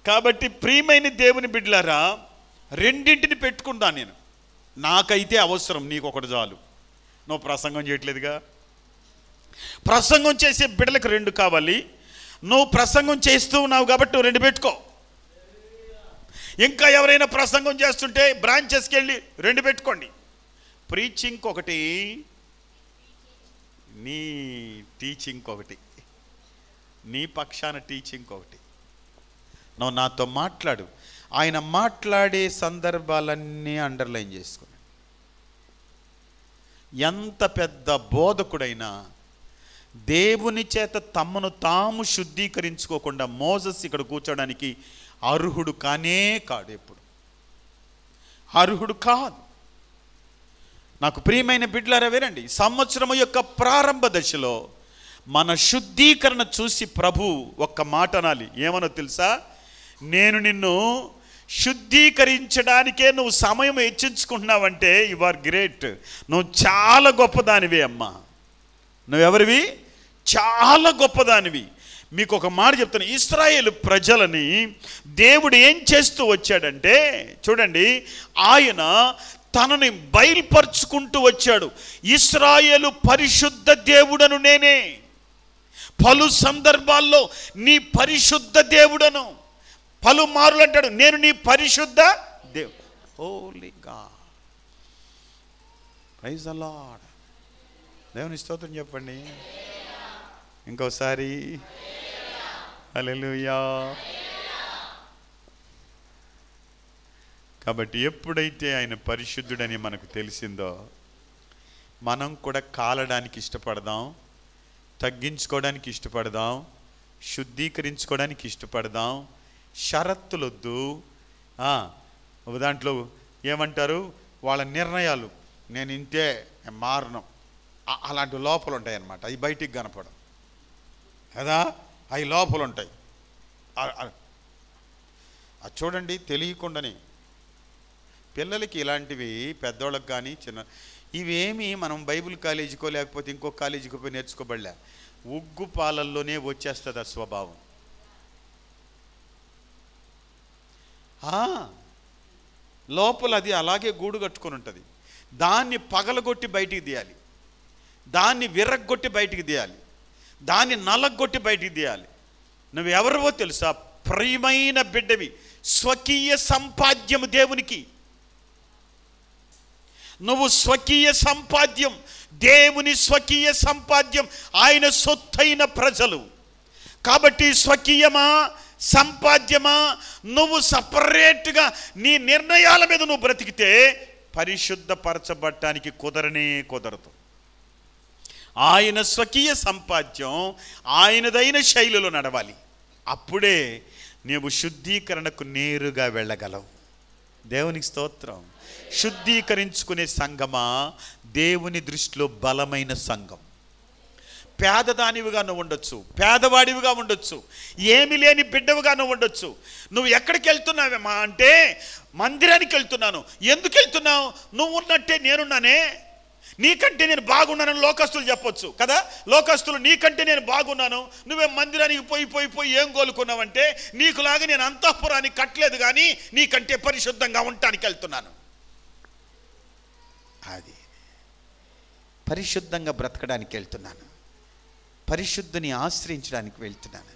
కాబట్టి ప్రియమైన దేవుని బిడ్డలారా, రెండింటిని పెట్టుకుంటాను నేను. నాకైతే అవసరం, నీకు ఒకటి చాలు. నువ్వు ప్రసంగం చేయట్లేదుగా. ప్రసంగం చేసే బిడ్డలకు 2 కావాలి. నువ్వు ప్రసంగం చేస్తూ ఉన్నావు కాబట్టి నువ్వు 2 పెట్టుకో. ఇంకా ఎవరైనా ప్రసంగం చేస్తుంటే బ్రాంచెస్కి వెళ్ళి 2 పెట్టుకోండి. ప్రీచింగ్ ఒకటి, నీ టీచింగ్ ఒకటి, నీ పక్షాన టీచింగ్ ఒకటి. నువ్వు నాతో మాట్లాడు. ఆయన మాట్లాడే సందర్భాలన్నీ అండర్లైన్ చేసుకున్నాడు. ఎంత పెద్ద బోధకుడైనా దేవుని చేత తమను తాము శుద్ధీకరించుకోకుండా మోసెస్ ఇక్కడ కూర్చోడానికి అర్హుడు కానే కాడు. ఎప్పుడు అర్హుడు కాదు. నాకు ప్రియమైన బిడ్డలారా వినండి, సంవత్సరం యొక్క ప్రారంభ దశలో మన శుద్ధీకరణ చూసి ప్రభు ఒక్క మాట అనాలి. ఏమనో తెలుసా? నేను నిన్ను శుద్ధీకరించడానికే నువ్వు సమయం హెచ్చించుకుంటున్నావంటే యు ఆర్ గ్రేట్. నువ్వు చాలా గొప్పదానివి అమ్మా. నువ్వెవరివి? చాలా గొప్పదానివి. మీకు ఒక మాట చెప్తాను. ఇశ్రాయేలు ప్రజలని దేవుడు ఏం చేస్తూ వచ్చాడంటే, చూడండి, ఆయన తనని బయలుపరుచుకుంటూ వచ్చాడు. ఇశ్రాయేలు పరిశుద్ధ దేవుడను నేనే. పలు సందర్భాల్లో నీ పరిశుద్ధ దేవుడను, పలుమార్లు అంటాడు నేను నీ పరిశుద్ధ దేవుడు. Holy God, praise the Lord. దేవుని స్తోత్రం చెప్పండి ఇంకోసారి. హల్లెలూయా. కాబట్టి ఎప్పుడైతే ఆయన పరిశుద్ధుడని మనకు తెలిసిందో, మనం కూడా కాలడానికి ఇష్టపడదాం, తగ్గించుకోవడానికి ఇష్టపడదాం, శుద్ధీకరించుకోవడానికి ఇష్టపడదాం. షరతులొద్దు. దాంట్లో ఏమంటారు, వాళ్ళ నిర్ణయాలు, నేను ఇంతే, మారను, అలాంటి లోపలు ఉంటాయి అన్నమాట. అవి బయటికి కనపడం కదా, అవి లోపలు ఉంటాయి. అది చూడండి, తెలియకుండానే పిల్లలకి ఇలాంటివి, పెద్దోళ్ళకి కానీ చిన్న, ఇవేమి మనం బైబిల్ కాలేజీకో లేకపోతే ఇంకో కాలేజీకో పోయి నేర్చుకోబడలే. ఉగ్గు పాలల్లోనే వచ్చేస్తుంది ఆ స్వభావం. లోపల అది అలాగే గూడు కట్టుకొని ఉంటుంది. దాన్ని పగలగొట్టి బయటికి తీయాలి, దాన్ని విరగ్గొట్టి బయటికి తీయాలి, దాన్ని నలగొట్టి బయటికి తీయాలి. నువ్వెవరివో తెలుసా? ప్రియమైన బిడ్డవి, స్వకీయ సంపాద్యము దేవునికి. నువ్వు స్వకీయ సంపాద్యం, దేవుని స్వకీయ సంపాద్యం, ఆయన సొత్తైన ప్రజలు. కాబట్టి స్వకీయమా సంపాద్యమా, నువ్వు సపరేట్గా నీ నిర్ణయాల మీద నువ్వు బ్రతికితే పరిశుద్ధపరచబడటానికి కుదరదు. ఆయన స్వకీయ సంపాద్యం ఆయనదైన శైలిలో నడవాలి. అప్పుడే నీవు శుద్ధీకరణకు నేరుగా వెళ్ళగలవు. దేవునికి స్తోత్రం. శుద్ధీకరించుకునే సంఘమా దేవుని దృష్టిలో బలమైన సంఘం. పేదదానివిగా నువ్వు ఉండొచ్చు, పేదవాడివిగా ఉండొచ్చు, ఏమి లేని బిడ్డవుగా నువ్వు ఉండొచ్చు. నువ్వు ఎక్కడికి వెళ్తున్నావేమా అంటే, మందిరానికి వెళ్తున్నాను. ఎందుకు వెళ్తున్నావు? నువ్వు ఉన్నట్టే నేనున్నానే, నీకంటే నేను బాగున్నానని లోకస్తులు చెప్పొచ్చు కదా. లోకస్తులు నీకంటే నేను బాగున్నాను, నువ్వే మందిరానికి పోయి ఏం కోలుకున్నావంటే, నీకులాగా నేను అంతఃపురాన్ని కట్టలేదు కానీ నీకంటే పరిశుద్ధంగా ఉండటానికి వెళ్తున్నాను. అది పరిశుద్ధంగా బ్రతకడానికి వెళ్తున్నాను. పరిశుద్ధుని ఆశ్రయించడానికి వెళ్తున్నాను.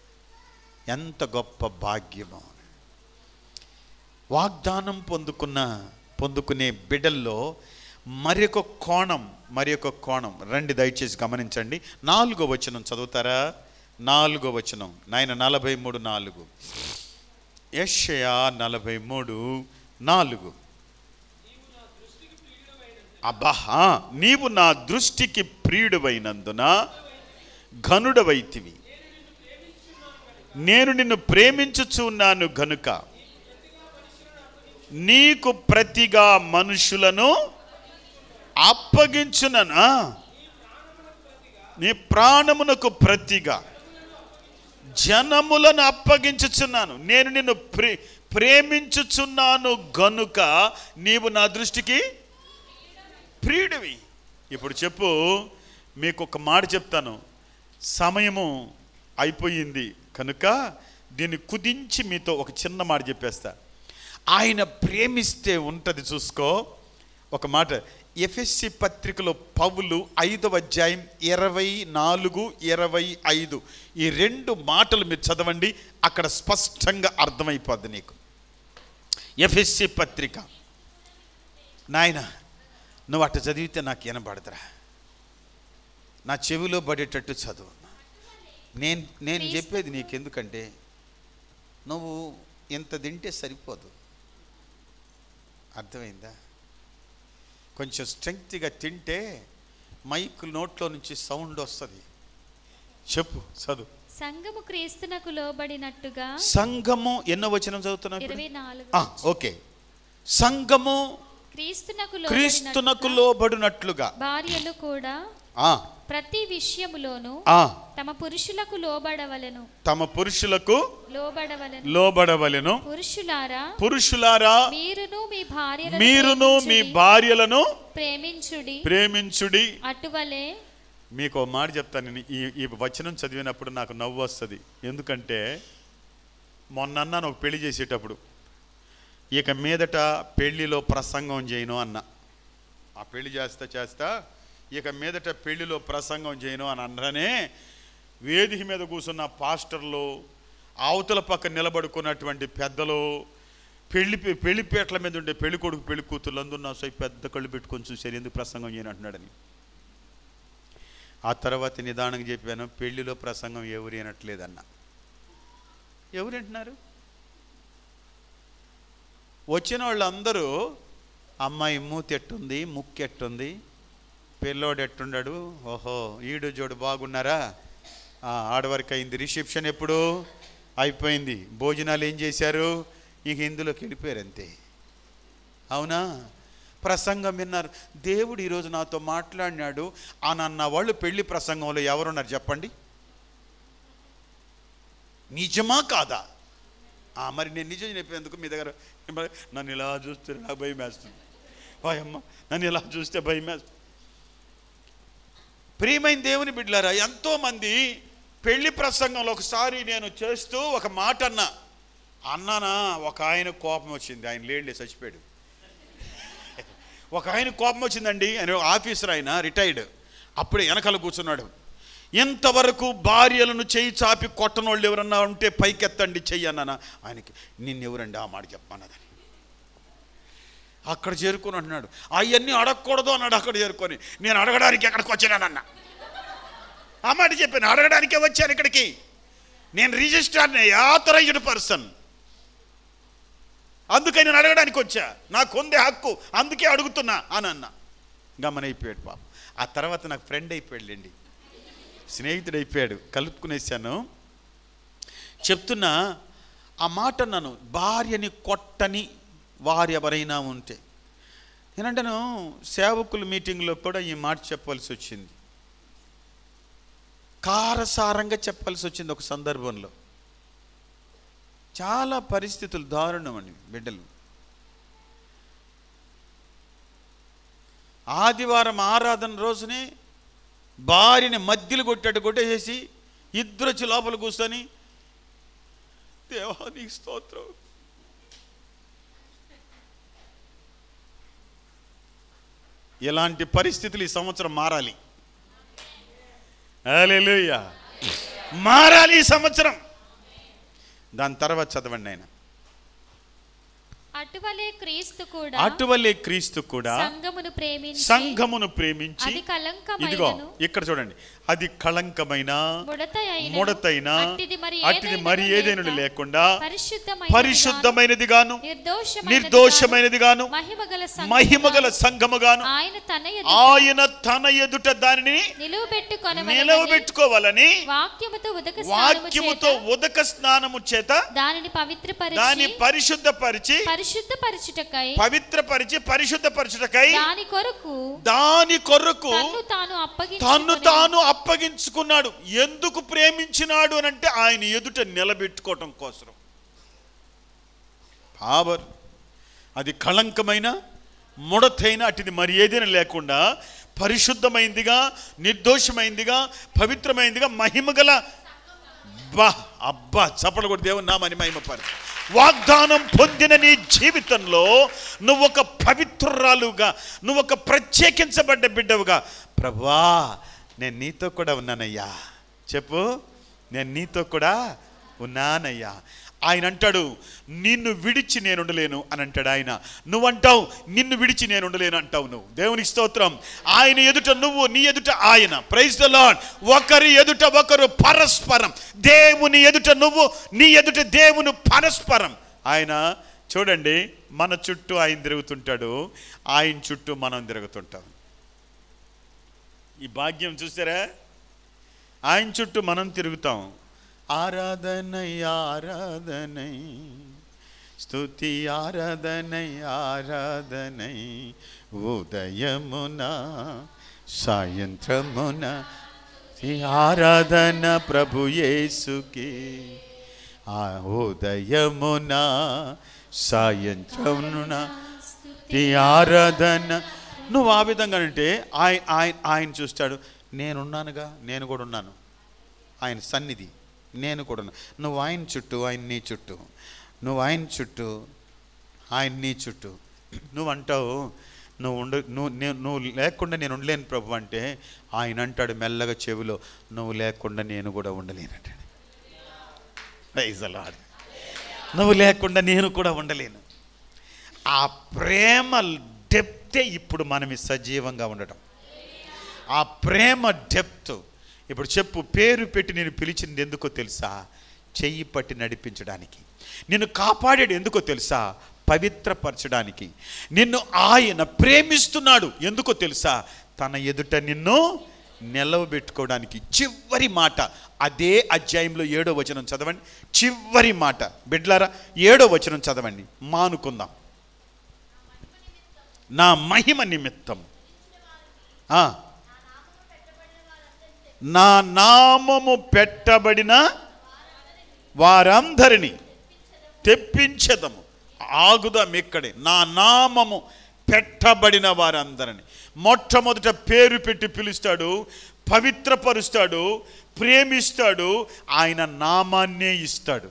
ఎంత గొప్ప భాగ్యమో. వాగ్దానం పొందుకునే బిడ్డల్లో మరొక కోణం రండి, దయచేసి గమనించండి. 4వ వచనం చదువుతారా? 4వ వచనం నాయన 43:4. యెషయా 43:4. అబ్బా, నీవు నా దృష్టికి ప్రియుడవైనందున ఘనుడవైతివి, నేను నిన్ను ప్రేమించుచున్నాను గనుక నీకు ప్రతిగా మనుషులను అప్పగించునను, నీ ప్రాణమునకు ప్రతిగా జనములను అప్పగించుచున్నాను. నేను నిన్ను ప్రేమించుచున్నాను గనుక నీవు నా దృష్టికి ప్రియుడివి. ఇప్పుడు చెప్పు, మీకు ఒక మాట చెప్తాను. సమయము అయిపోయింది కనుక దీన్ని కుదించి మీతో ఒక చిన్న మాట చెప్పేస్తా. ఆయన ప్రేమిస్తే ఉంటుంది, చూసుకో. ఒక మాట ఎఫెసీ పత్రికలో పౌలు 5వ అధ్యాయం 24, 25 ఈ 2 మాటలు మీరు చదవండి, అక్కడ స్పష్టంగా అర్థమైపోద్ది నీకు. ఎఫెసీ పత్రిక, నాయన నువ్వు అట్ట చదివితే నాకు వినబడదురా, నా చెవిలో పడేటట్టు చదువు. నేను చెప్పేది నీకెందుకంటే నువ్వు ఎంత తింటే సరిపోదు, అర్థమైందా? కొంచెం స్ట్రెంగ్త్గా తింటే మైక్ నోట్లో నుంచి సౌండ్ వస్తుంది. చెప్పు, చదువు. సంఘము క్రీస్తునకు లోబడినట్టుగా. సంఘము ఎన్నో వచనం చదువుతున్నా? 24. ఓకే. సంఘము క్రీస్తునకు లోబడినట్లుగా భార్యలు కూడా ప్రతి విషయములోను తమ పురుషులకు లోబడవలెను. పురుషులారా మీరును మీ భార్యలను ప్రేమించుడి. అటువలే మీకు మాట చెప్తాను. ఈ వచనం చదివినప్పుడు నాకు నవ్వు వస్తుంది. ఎందుకంటే మొన్న ఒక పెళ్లి చేసేటప్పుడు, ఇక మీదట పెళ్లిలో ప్రసంగం చేయను అన్న. ఆ పెళ్లి చేస్తా ఇక మీదట పెళ్లిలో ప్రసంగం చేయను అని అనగానే వేదిక మీద కూర్చున్న పాస్టర్లు, అవతల పక్క నిలబడుకున్నటువంటి పెద్దలు, పెళ్లిపేటల మీద ఉండే పెళ్లి కొడుకు పెళ్లి కూతుర్లు అందరూ నా సై పెద్ద కళ్ళు పెట్టుకొని చూశారు, ఎందుకు ప్రసంగం చేయను అంటున్నాడని. ఆ తర్వాత నిదానంగా చెప్పాను, పెళ్లిలో ప్రసంగం ఎవరు వినట్లేదన్న. ఎవరు వింటున్నారు? వచ్చిన వాళ్ళందరూ అమ్మాయి మూతి ఎట్టుంది, ముక్కు ఎట్టుంది, పిల్లోడు ఎట్టుండాడు, ఓహో ఈడు జోడు బాగున్నారా, ఆడవరకు అయింది. రిసెప్షన్ ఎప్పుడు అయిపోయింది, భోజనాలు ఏం చేశారు, ఇక ఇందులోకి వెళ్ళిపోయారు అంతే. అవునా? ప్రసంగం విన్నారు. దేవుడు ఈరోజు నాతో మాట్లాడినాడు అని అన్న వాళ్ళు పెళ్లి ప్రసంగంలో ఎవరున్నారు చెప్పండి? నిజమా కాదా? మరి నేను నిజం చెప్పేందుకు మీ దగ్గర నన్ను ఇలా చూస్తే నాకు భయం వేస్తుంది. అమ్మ నన్ను ఇలా చూస్తే భయం వేస్తుంది. ప్రియమైన దేవుని బిడ్డలారా, ఎంతోమంది పెళ్లి ప్రసంగంలో ఒకసారి నేను చేస్తూ ఒక మాట అన్నానా, ఒక ఆయన కోపం వచ్చింది. ఆయన లేడులే, చచ్చిపోయాడు. ఒక ఆయన కోపం వచ్చిందండి. ఆయన ఆఫీసర్, ఆయన రిటైర్డ్. అప్పుడే వెనకాల కూర్చున్నాడు. ఎంతవరకు భార్యలను చెయ్యి చాపి కొట్టనోళ్ళు ఎవరన్నా ఉంటే పైకెత్తండి చెయ్యి అన్నానా. ఆయనకి నిన్నెవరండి ఆ మాట చెప్పమన్నదని. అక్కడ చేరుకొని అంటున్నాడు, అవన్నీ అడగకూడదు అన్నాడు. అక్కడ చేరుకొని నేను అడగడానికి ఎక్కడికి వచ్చానన్న ఆ మాట చెప్పాను. అడగడానికే వచ్చాను ఇక్కడికి. నేను రిజిస్టర్ని, ఆథరైజ్డ్ పర్సన్, అందుకని నేను అడగడానికి వచ్చా, నాకు ఉంది హక్కు, అందుకే అడుగుతున్నా అని అన్న. గమనైపోయాడు పాపం. ఆ తర్వాత నాకు ఫ్రెండ్ అయిపోయాడులేండి, స్నేహితుడు అయిపోయాడు, కలుపుకునేసాను. చెప్తున్నా ఆ మాట అన్నాను, భార్యని కొట్టని వారు ఎవరైనా ఉంటే. నేనంటాను సేవకుల మీటింగ్లో కూడా ఈ మాట చెప్పాల్సి వచ్చింది, కారసారంగా చెప్పాల్సి వచ్చింది. ఒక సందర్భంలో చాలా పరిస్థితులు దారుణం అండి. బిడ్డలు ఆదివారం ఆరాధన రోజునే భార్యని మధ్యలో కొట్టేసి ఇద్దరు వచ్చి లోపల కూర్చొని, దేవా నీకు స్తోత్రం, ఇలాంటి పరిస్థితులు ఈ సంవత్సరం మారాలి. హల్లెలూయా. మారాలి ఈ సంవత్సరం. దాని తర్వాత చదవండి ఆయన. అటువలే క్రీస్తు కూడా సంఘమును ప్రేమించి అది కళంకమైన, ఇదిగో ఇక్కడ చూడండి, అది కళంకమైన ముడతైన అట్టిది మరి ఏదైనా లేకుండా పరిశుద్ధమైనది గాను నిర్దోషమైనది గాను మహిమగల సంఘము గాను ఆయన తన ఎదుట దానిని నిలవబెట్టుకోవాలని వాక్యముతో ఉదక స్నానము చేత దాన్ని పవిత్రపరిచుటకై దాని కొరకు తన్ను తాను అప్పగించుకున్నాడు. ఎందుకు ప్రేమించినాడు అనంటే ఆయన ఎదుట నిలబెట్టుకోవటం కోసం. పావర్ అది కళంకమైన ముడతైన అటుది మరి ఏదైనా లేకుండా పరిశుద్ధమైందిగా నిర్దోషమైందిగా పవిత్రమైందిగా మహిమగల అబ్బా చప్పలు కూడా దేవుని నామని మహిమపరు. వాగ్దానం పొందిన నీ జీవితంలో నువ్వు ఒక పవిత్రురాలుగా, నువ్వు ఒక ప్రత్యేకించబడ్డ బిడ్డవుగా, ప్రభువా నేను నీతో కూడా ఉన్నానయ్యా, చెప్పు, నేను నీతో కూడా ఉన్నానయ్యా. ఆయన అంటాడు నిన్ను విడిచి నేను ఉండలేను అని అంటాడు ఆయన. నువ్వంటావు నిన్ను విడిచి నేను ఉండలేను అంటావు నువ్వు. దేవునికి స్తోత్రం. ఆయన ఎదుట నువ్వు, నీ ఎదుట ఆయన. Praise the Lord. ఒకరి ఎదుట ఒకరు పరస్పరం. దేవుని ఎదుట నువ్వు, నీ ఎదుట దేవుని పరస్పరం. ఆయన చూడండి, మన చుట్టూ ఆయన తిరుగుతుంటాడు, ఆయన చుట్టూ మనం తిరుగుతుంటాం. ఈ భాగ్యం చూసారా? ఆయన చుట్టూ మనం తిరుగుతాం. ఆరాధనై ఆరాధనై స్తుతి ఆరాధనై ఆరాధనై ఉదయమున సాయంత్రమున ఆరాధన ప్రభు యేసుకి. ఉదయమున సాయంత్రమున ఆరాధన. నువ్వు ఆ విధంగా అంటే ఆయన చూస్తాడు. నేనున్నానుగా, నేను కూడా ఉన్నాను. ఆయన సన్నిధి నేను కూడా. నువ్వు ఆయన చుట్టూ, ఆయన నీ చుట్టూ. నువ్వు ఆయన చుట్టూ, ఆయన నీ చుట్టూ. నువ్వు అంటావు నువ్వు లేకుండా నేను ఉండలేను ప్రభు అంటే, ఆయన అంటాడు మెల్లగా చెవిలో, నువ్వు లేకుండా నేను కూడా ఉండలేనంటాడు. Praise the lord. నువ్వు లేకుండా నేను కూడా ఉండలేను. ఆ ప్రేమ డెప్తే ఇప్పుడు మనం సజీవంగా ఉండటం. ఆ ప్రేమ డెప్త్. ఇప్పుడు చెప్పు, పేరు పెట్టి నేను పిలిచింది ఎందుకో తెలుసా? చెయ్యి పట్టి నడిపించడానికి. నిన్ను కాపాడాడు ఎందుకో తెలుసా? పవిత్రపరచడానికి. నిన్ను ఆయన ప్రేమిస్తున్నాడు ఎందుకో తెలుసా? తన ఎదుట నిన్ను నిలవబెట్టుకోవడానికి. చివరి మాట అదే అధ్యాయంలో 7వ వచనం చదవండి. చివరి మాట బిడ్లారా, 7వ వచనం చదవండి. మానుకుందాం. నా మహిమ నిమిత్తం నా నామము పెట్టబడిన వారందరినీ తెప్పించదము. ఆగుదాం ఇక్కడే. నా నామము పెట్టబడిన వారందరినీ. మొట్టమొదట పేరు పెట్టి పిలుస్తాడు, పవిత్రపరుస్తాడు, ప్రేమిస్తాడు. ఆయన నామాన్నే ఇస్తాడు.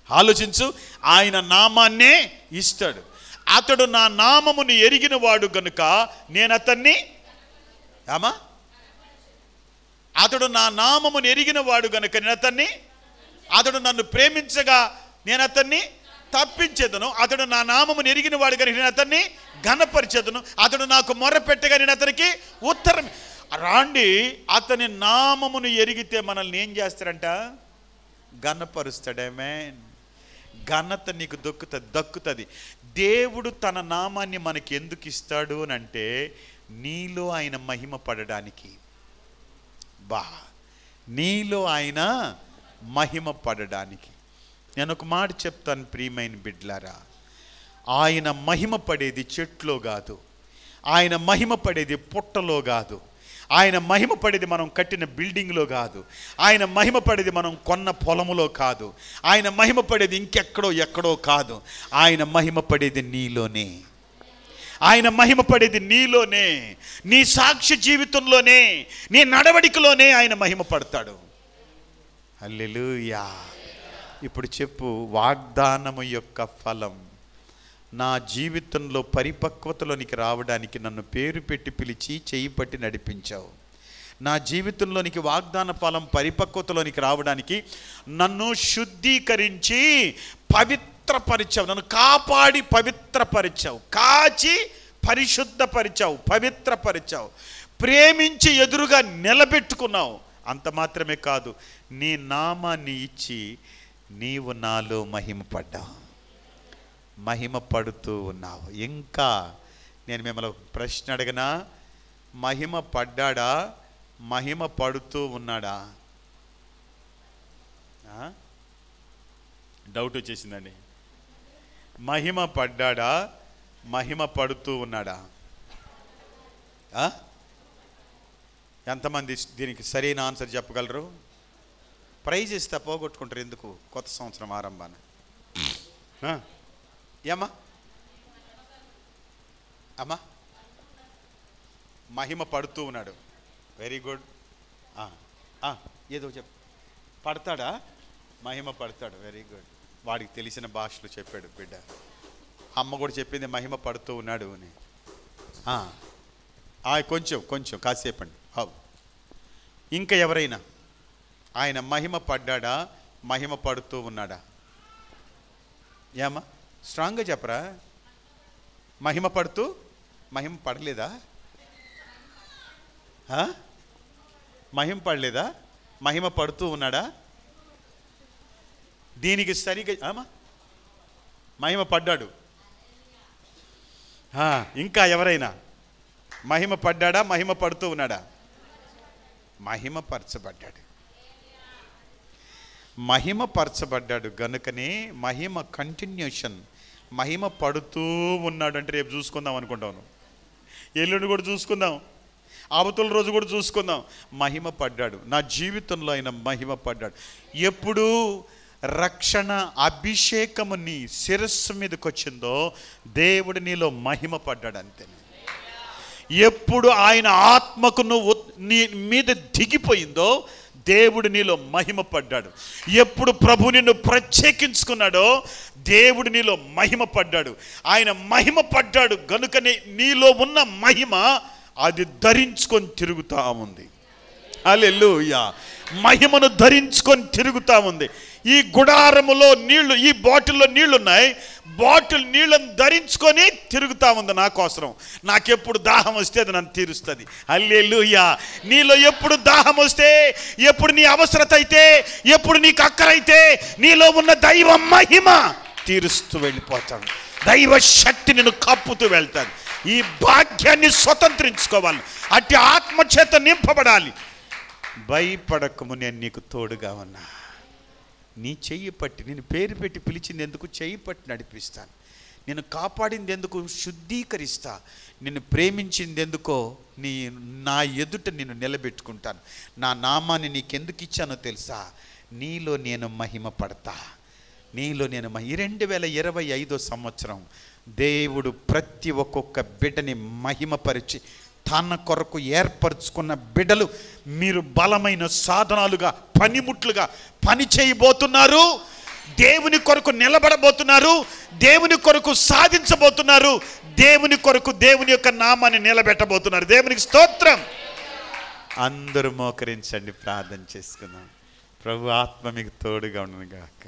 ఆలోచించు, ఆయన నామాన్నే ఇస్తాడు. అతడు నా నామమును ఎరిగిన వాడు గనుక నేను అతన్ని అతడు నా నామమును ఎరిగిన వాడు గనుక నేను అతన్ని, అతడు నన్ను ప్రేమించగా నేను అతన్ని తప్పించేదను. అతడు నా నామమును ఎరిగిన వాడు కనుక నేను అతన్ని ఘనపరిచేదను. అతడు నాకు మొర్ర పెట్టగా నేను అతనికి ఉత్తరం. రాండి, అతని నామమును ఎరిగితే మనల్ని ఏం చేస్తారంట? ఘనపరుస్తాడేమే. ఘనత నీకు దక్కుతుంది. దేవుడు తన నామాన్ని మనకి ఎందుకు ఇస్తాడు అని అంటే, నీలో ఆయన మహిమ పడడానికి. నీలో ఆయన మహిమ పడడానికి. నేను ఒక మాట చెప్తాను ప్రియమైన బిడ్లారా, ఆయన మహిమ పడేది చెట్లో కాదు, ఆయన మహిమ పడేది పుట్టలో కాదు, ఆయన మహిమ పడేది మనం కట్టిన బిల్డింగ్లో కాదు, ఆయన మహిమ పడేది మనం కొన్న పొలములో కాదు, ఆయన మహిమ పడేది ఇంకెక్కడో ఎక్కడో కాదు. ఆయన మహిమ పడేది నీలోనే. ఆయన మహిమ పడేది నీలోనే, నీ సాక్ష్య జీవితంలోనే, నీ నడవడికలోనే ఆయన మహిమ పడతాడు. హల్లెలూయా. ఇప్పుడు చెప్పు, వాగ్దానము యొక్క ఫలం నా జీవితంలో పరిపక్వతలోనికి రావడానికి నన్ను పేరు పెట్టి పిలిచి చెయ్యి పట్టి నడిపించావు. నా జీవితంలోనికి వాగ్దాన ఫలం పరిపక్వతలోనికి రావడానికి నన్ను శుద్ధీకరించి పవిత్రపరిచావు, నన్ను కాపాడి పవిత్రపరిచావు, కాచి పరిశుద్ధపరిచావు, పవిత్రపరిచావు, ప్రేమించి ఎదురుగా నిలబెట్టుకున్నావు. అంత మాత్రమే కాదు, నీ నామాన్ని ఇచ్చి నీవు నాలో మహిమపడ్డావు, మహిమ పడుతూ ఉన్నావు. ఇంకా నేను మిమ్మల్ని ప్రశ్న అడగనా? మహిమ పడ్డాడా, మహిమ పడుతూ ఉన్నాడా? డౌట్ వచ్చేసిందండి. మహిమ పడ్డాడా, మహిమ పడుతూ ఉన్నాడా? ఎంతమంది దీనికి సరైన ఆన్సర్ చెప్పగలరు? ప్రైజ్ ఇస్తే పోగొట్టుకుంటారు ఎందుకు కొత్త సంవత్సరం ఆరంభాన? ఏమ్మా అమ్మా? మహిమ పడుతూ ఉన్నాడు. Very good. ఏదో పడతాడా? మహిమ పడతాడు. Very good. వాడికి తెలిసిన భాషలో చెప్పాడు బిడ్డ. అమ్మ కూడా చెప్పింది మహిమ పడుతూ ఉన్నాడు అని. కొంచెం కొంచెం కాసేపండి. ఇంకా ఎవరైనా ఆయన మహిమ పడ్డాడా, మహిమ పడుతూ ఉన్నాడా? ఏమా స్ట్రాంగ్గా చెప్పరా? మహిమ పడుతూ, మహిమ పడలేదా? మహిమ పడలేదా? మహిమ పడుతూ ఉన్నాడా? దీనికి సరిగా మహిమ పడ్డాడు. ఇంకా ఎవరైనా మహిమ పడ్డాడా, మహిమ పడుతూ ఉన్నాడా? మహిమ పరచబడ్డాడు. మహిమ పరచబడ్డాడు గనుకనే మహిమ కంటిన్యూషన్. మహిమ పడుతూ ఉన్నాడు అంటే రేపు చూసుకుందాం అనుకుంటాను, ఎల్లుండి కూడా చూసుకుందాం, అవతల రోజు కూడా చూసుకుందాం. మహిమ పడ్డాడు. నా జీవితంలో ఆయన మహిమ పడ్డాడు. ఎప్పుడు రక్షణ అభిషేకము నీ శిరస్సు మీదకి వచ్చిందో దేవుడు నీలో మహిమ పడ్డాడు అంతే. ఎప్పుడు ఆయన ఆత్మకు నువ్వు నీ మీద దిగిపోయిందో దేవుడు నీలో మహిమ పడ్డాడు. ఎప్పుడు ప్రభు నిన్ను ప్రత్యేకించుకున్నాడో దేవుడు నీలో మహిమ పడ్డాడు. ఆయన మహిమ పడ్డాడు గనుకనే నీలో ఉన్న మహిమ అది ధరించుకొని తిరుగుతూ ఉంది. హల్లెలూయా. మహిమను ధరించుకొని తిరుగుతూ ఉంది. ఈ గుడారములో నీళ్లు, ఈ బాటిల్లో నీళ్లు ఉన్నాయి, బాటిల్ నీళ్ళను ధరించుకొని తిరుగుతూ ఉంది నా కోసం. నాకెప్పుడు దాహం వస్తే అది నన్ను తీరుస్తుంది. హల్లెలూయా. నీలో ఎప్పుడు దాహం వస్తే, ఎప్పుడు నీ అవసరత అయితే, ఎప్పుడు నీకు అక్కరైతే నీలో ఉన్న దైవ మహిమ తీరుస్తూ వెళ్ళిపోతాడు. దైవ శక్తి నిన్ను కప్పుతూ వెళ్తాడు. ఈ భాగ్యాన్ని స్వతంత్రించుకోవాలి. అట్టి ఆత్మచేత నింపబడాలి. భయపడకము, నేను నీకు తోడుగా ఉన్నా. నీ చెయ్యి పట్టి, నేను పేరు పెట్టి పిలిచింది ఎందుకు? చెయ్యి పట్టి నడిపిస్తాను. నేను కాపాడింది ఎందుకు? శుద్ధీకరిస్తా. నిన్ను ప్రేమించింది ఎందుకో? నా ఎదుట నిన్ను నిలబెట్టుకుంటాను. నా నామాన్ని నీకెందుకు ఇచ్చానో తెలుసా? నీలో నేను మహిమ పడతా. నీలో నేను 2025 సంవత్సరం దేవుడు ప్రతి ఒక్కొక్క బిడ్డని మహిమపరిచి తన కొరకు ఏర్పరచుకున్న బిడ్డలు మీరు బలమైన సాధనాలుగా, పనిముట్లుగా పని చేయబోతున్నారు. దేవుని కొరకు నిలబడబోతున్నారు. దేవుని కొరకు సాధించబోతున్నారు. దేవుని కొరకు దేవుని యొక్క నామాన్ని నిలబెట్టబోతున్నారు. దేవునికి స్తోత్రం. అందరూ మోకరించండి, ప్రార్థన చేసుకుందాం. ప్రభు ఆత్మ మీకు తోడుగా ఉండను గాక.